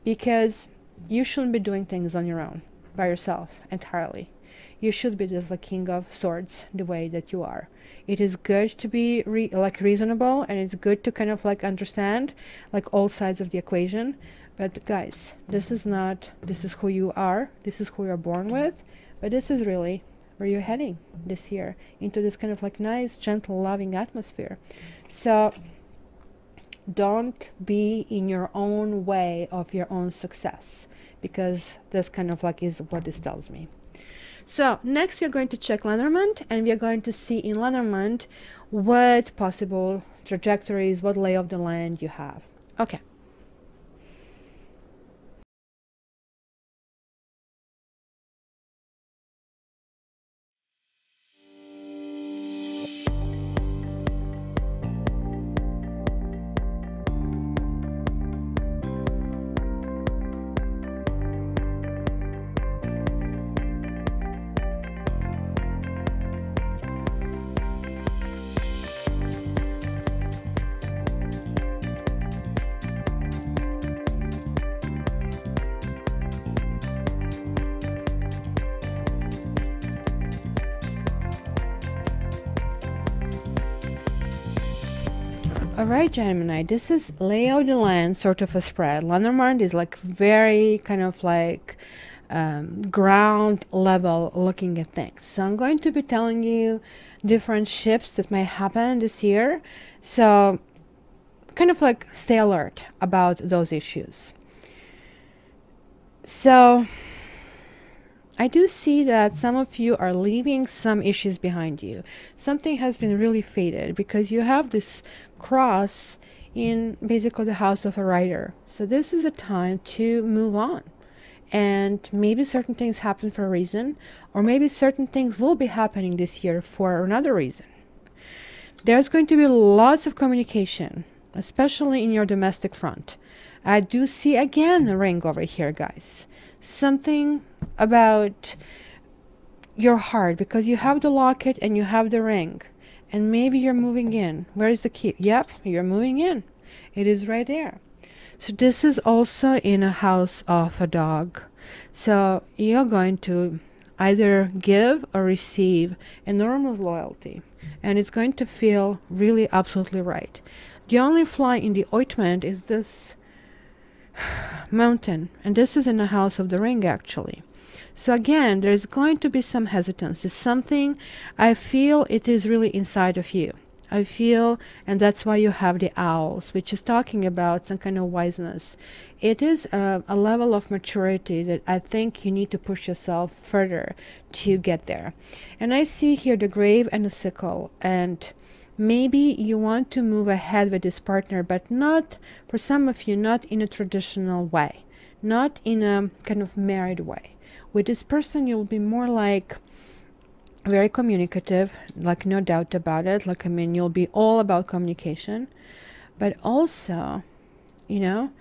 because you shouldn't be doing things on your own by yourself entirely. You should be just the King of Swords the way that you are. It is good to be reasonable, and it's good to kind of like understand like all sides of the equation. But guys, this is who you are, this is who you're born with, but this is really where you're heading this year, into this kind of like nice, gentle, loving atmosphere. So don't be in your own way of your own success, because this kind of like is what this tells me. So next we're going to check Lenormand, and we're going to see in Lenormand what possible trajectories, what lay of the land you have. Okay. Alright, Gemini, this is lay of the land sort of a spread. Lenormand is like very kind of like ground level looking at things. So I'm going to be telling you different shifts that may happen this year. So kind of like stay alert about those issues. So I do see that some of you are leaving some issues behind you. Something has been really faded because you have this cross in basically the house of a writer. So this is a time to move on. And maybe certain things happen for a reason, or maybe certain things will be happening this year for another reason. There's going to be lots of communication, especially in your domestic front. I do see again a ring over here, guys. Something about your heart, because you have the locket and you have the ring, and maybe you're moving in. Where is the key? Yep, you're moving in. It is right there. So this is also in a house of a dog. So you're going to either give or receive enormous loyalty, and it's going to feel really absolutely right. The only fly in the ointment is this mountain, and this is in the house of the ring actually. So again, there's going to be some hesitancy, something I feel it is really inside of you. I feel, and that's why you have the owls, which is talking about some kind of wiseness. It is a level of maturity that I think you need to push yourself further to get there. And I see here the grave and the sickle, and maybe you want to move ahead with this partner, but not, for some of you, not in a traditional way, not in a kind of married way. With this person, you'll be more like very communicative, like no doubt about it. Like, I mean, you'll be all about communication, but also, you know,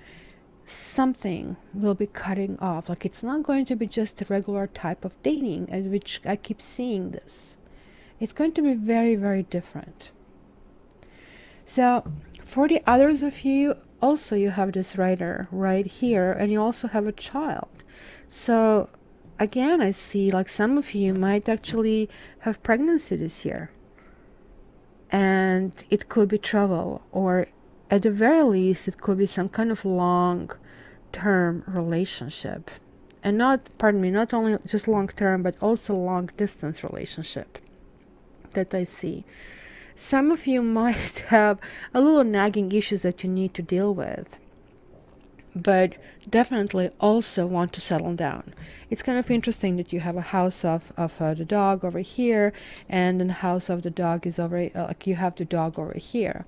something will be cutting off. Like, it's not going to be just a regular type of dating, as which I keep seeing this. It's going to be very, very different. So for the others of you, also you have this writer right here, and you also have a child. So again, I see like some of you might actually have pregnancy this year, and it could be trouble, or at the very least it could be some kind of long-term relationship, and not, pardon me, not only just long-term but also long-distance relationship that I see. Some of you might have a little nagging issues that you need to deal with, but definitely also want to settle down. It's kind of interesting that you have a house of the dog over here, and then the house of the dog is over, like you have the dog over here.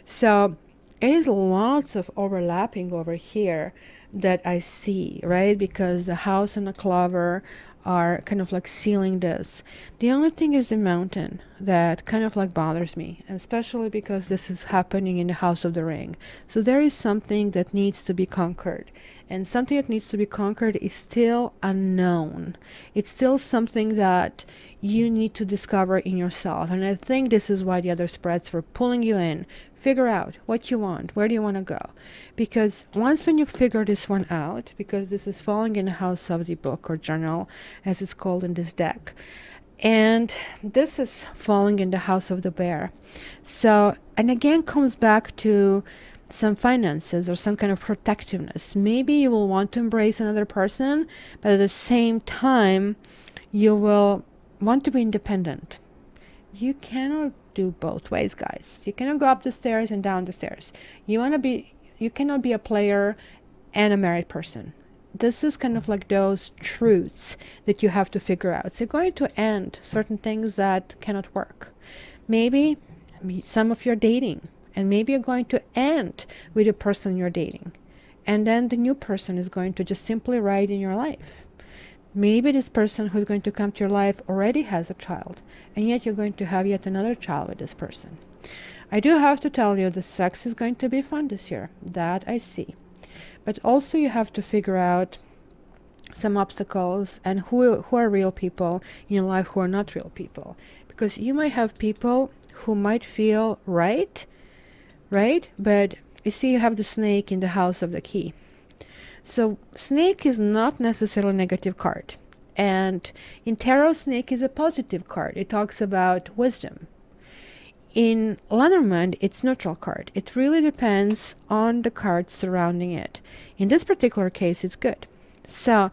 So it is lots of overlapping over here that I see, right? Because the house and the clover are kind of like sealing this. The only thing is the mountain that kind of like bothers me, especially because this is happening in the house of the ring. So there is something that needs to be conquered, and something that needs to be conquered is still unknown. It's still something that you need to discover in yourself, and I think this is why the other spreads were pulling you in. Figure out what you want, where do you want to go, because once when you figure this one out, because this is falling in the house of the book or journal as it's called in this deck, and this is falling in the house of the bear. So, and again comes back to some finances or some kind of protectiveness. Maybe you will want to embrace another person, but at the same time you will want to be independent. You cannot do both ways, guys. You cannot go up the stairs and down the stairs. You cannot be a player and a married person. This is kind of like those truths that you have to figure out. So you're going to end certain things that cannot work. Maybe some of your dating, and maybe you're going to end with the person you're dating, and then the new person is going to just simply ride in your life. Maybe this person who's going to come to your life already has a child, and yet you're going to have yet another child with this person. I do have to tell you, the sex is going to be fun this year. That I see. But also you have to figure out some obstacles and who are real people in your life, who are not real people. Because you might have people who might feel right? But you see, you have the snake in the house of the key. So snake is not necessarily a negative card, and in tarot snake is a positive card. It talks about wisdom. In Lenormand, it's neutral card. It really depends on the cards surrounding it. In this particular case, it's good. So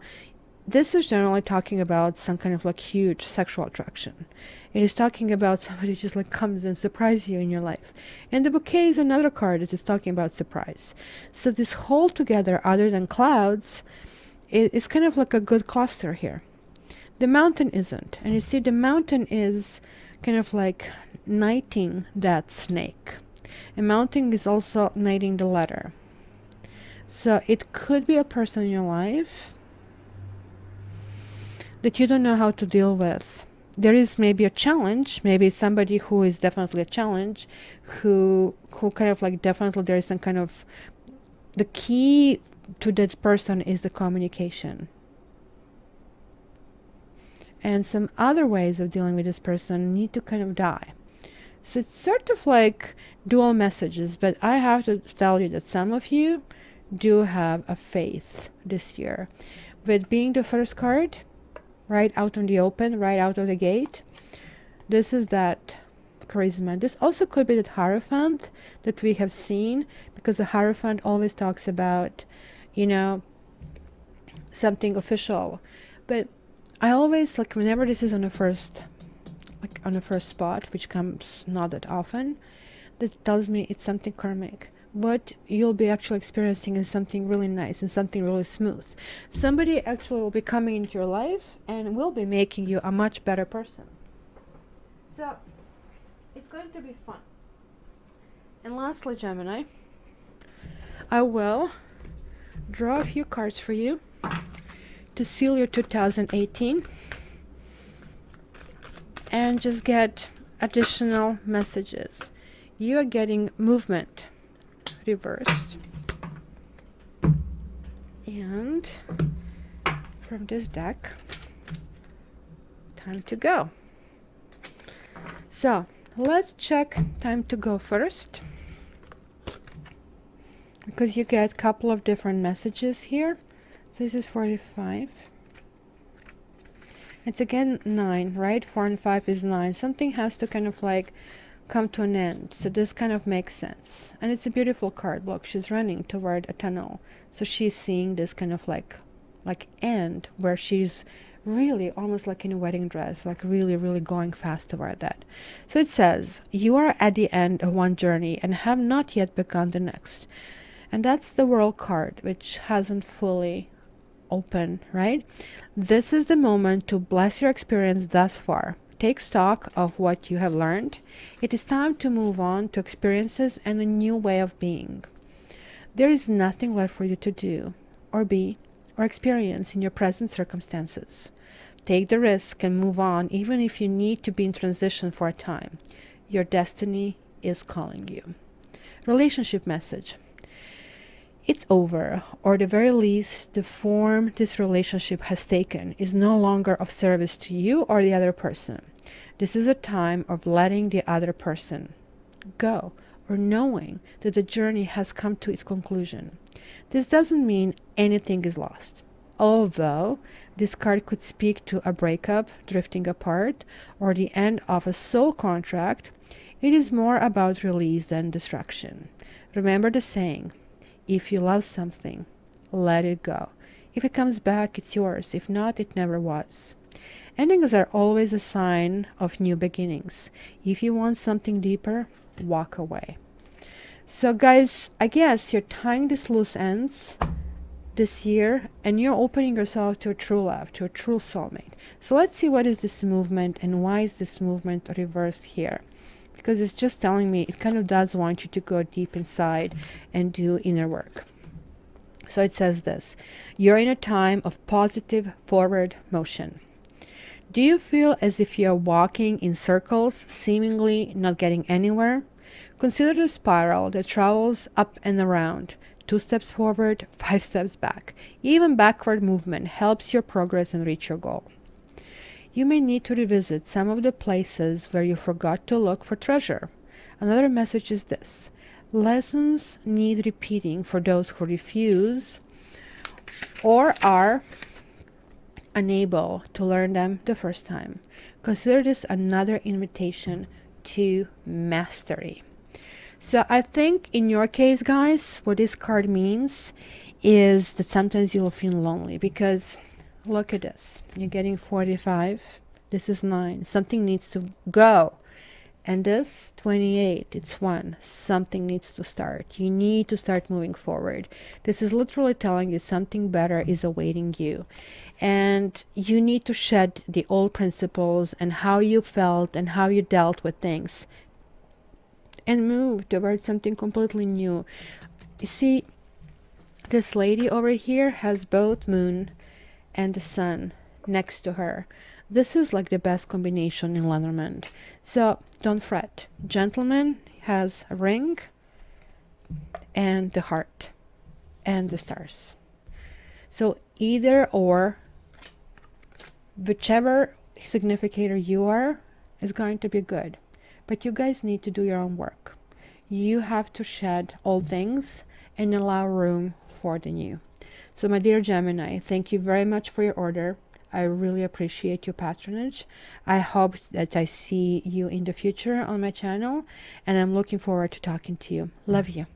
this is generally talking about some kind of like huge sexual attraction. It is talking about somebody who just like comes and surprises you in your life. And the bouquet is another card that is talking about surprise. So this whole together, other than clouds, is kind of like a good cluster here. The mountain isn't. And you see the mountain is kind of like knighting that snake. And mountain is also knighting the letter. So it could be a person in your life that you don't know how to deal with. There is maybe a challenge, maybe somebody who is definitely a challenge, who kind of like definitely there is some kind of, the key to that person is the communication. And some other ways of dealing with this person need to kind of die. So it's sort of like dual messages, but I have to tell you that some of you do have a faith this year. With being the first card, right out in the open, right out of the gate, this is that charisma. This also could be that Hierophant that we have seen, because the Hierophant always talks about, you know, something official. But I always, like, whenever this is on the first, like on the first spot, which comes not that often, that tells me it's something karmic. What you'll be actually experiencing is something really nice and something really smooth. Somebody actually will be coming into your life and will be making you a much better person. So it's going to be fun. And lastly, Gemini, I will draw a few cards for you to seal your 2018 and just get additional messages. You are getting movement reversed, and from this deck, time to go. So let's check time to go first, because you get a couple of different messages here. So this is 45. It's again 9, right? 4 and 5 is 9. Something has to kind of like come to an end. So this kind of makes sense. And it's a beautiful card. Look, she's running toward a tunnel. So she's seeing this kind of like end where she's really almost like in a wedding dress, like really going fast toward that. So it says, you are at the end of one journey and have not yet begun the next. And that's the World card, which hasn't fully opened, right? This is the moment to bless your experience thus far. Take stock of what you have learned. It is time to move on to experiences and a new way of being. There is nothing left for you to do, or be, or experience in your present circumstances. Take the risk and move on, even if you need to be in transition for a time. Your destiny is calling you. Relationship message. It's over, or at the very least, the form this relationship has taken is no longer of service to you or the other person. This is a time of letting the other person go, or knowing that the journey has come to its conclusion. This doesn't mean anything is lost. Although this card could speak to a breakup, drifting apart, or the end of a soul contract, it is more about release than destruction. Remember the saying, if you love something, let it go. If it comes back, it's yours. If not, it never was. Endings are always a sign of new beginnings. If you want something deeper, walk away. So guys, I guess you're tying these loose ends this year, and you're opening yourself to a true love, to a true soulmate. So let's see what is this movement and why is this movement reversed here. Because it's just telling me it kind of does want you to go deep inside and do inner work. So it says this, you're in a time of positive forward motion. Do you feel as if you're walking in circles, seemingly not getting anywhere? Consider the spiral that travels up and around. 2 steps forward, 5 steps back. Even backward movement helps your progress and reach your goal. You may need to revisit some of the places where you forgot to look for treasure. Another message is this. Lessons need repeating for those who refuse or are unable to learn them the first time. Consider this another invitation into mastery. So I think in your case, guys, what this card means is that sometimes you'll feel lonely, because look at this. You're getting 45. This is 9. Something needs to go. And this 28, it's 1. Something needs to start. You need to start moving forward. This is literally telling you something better is awaiting you. And you need to shed the old principles and how you felt and how you dealt with things, and move towards something completely new. You see, this lady over here has both moon and the sun next to her. This is like the best combination in Lenormand. So don't fret. Gentleman has a ring and the heart and the stars. So either or, whichever significator you are, is going to be good. But you guys need to do your own work. You have to shed old things and allow room for the new. So my dear Gemini, thank you very much for your order. I really appreciate your patronage. I hope that I see you in the future on my channel, and I'm looking forward to talking to you. Love you.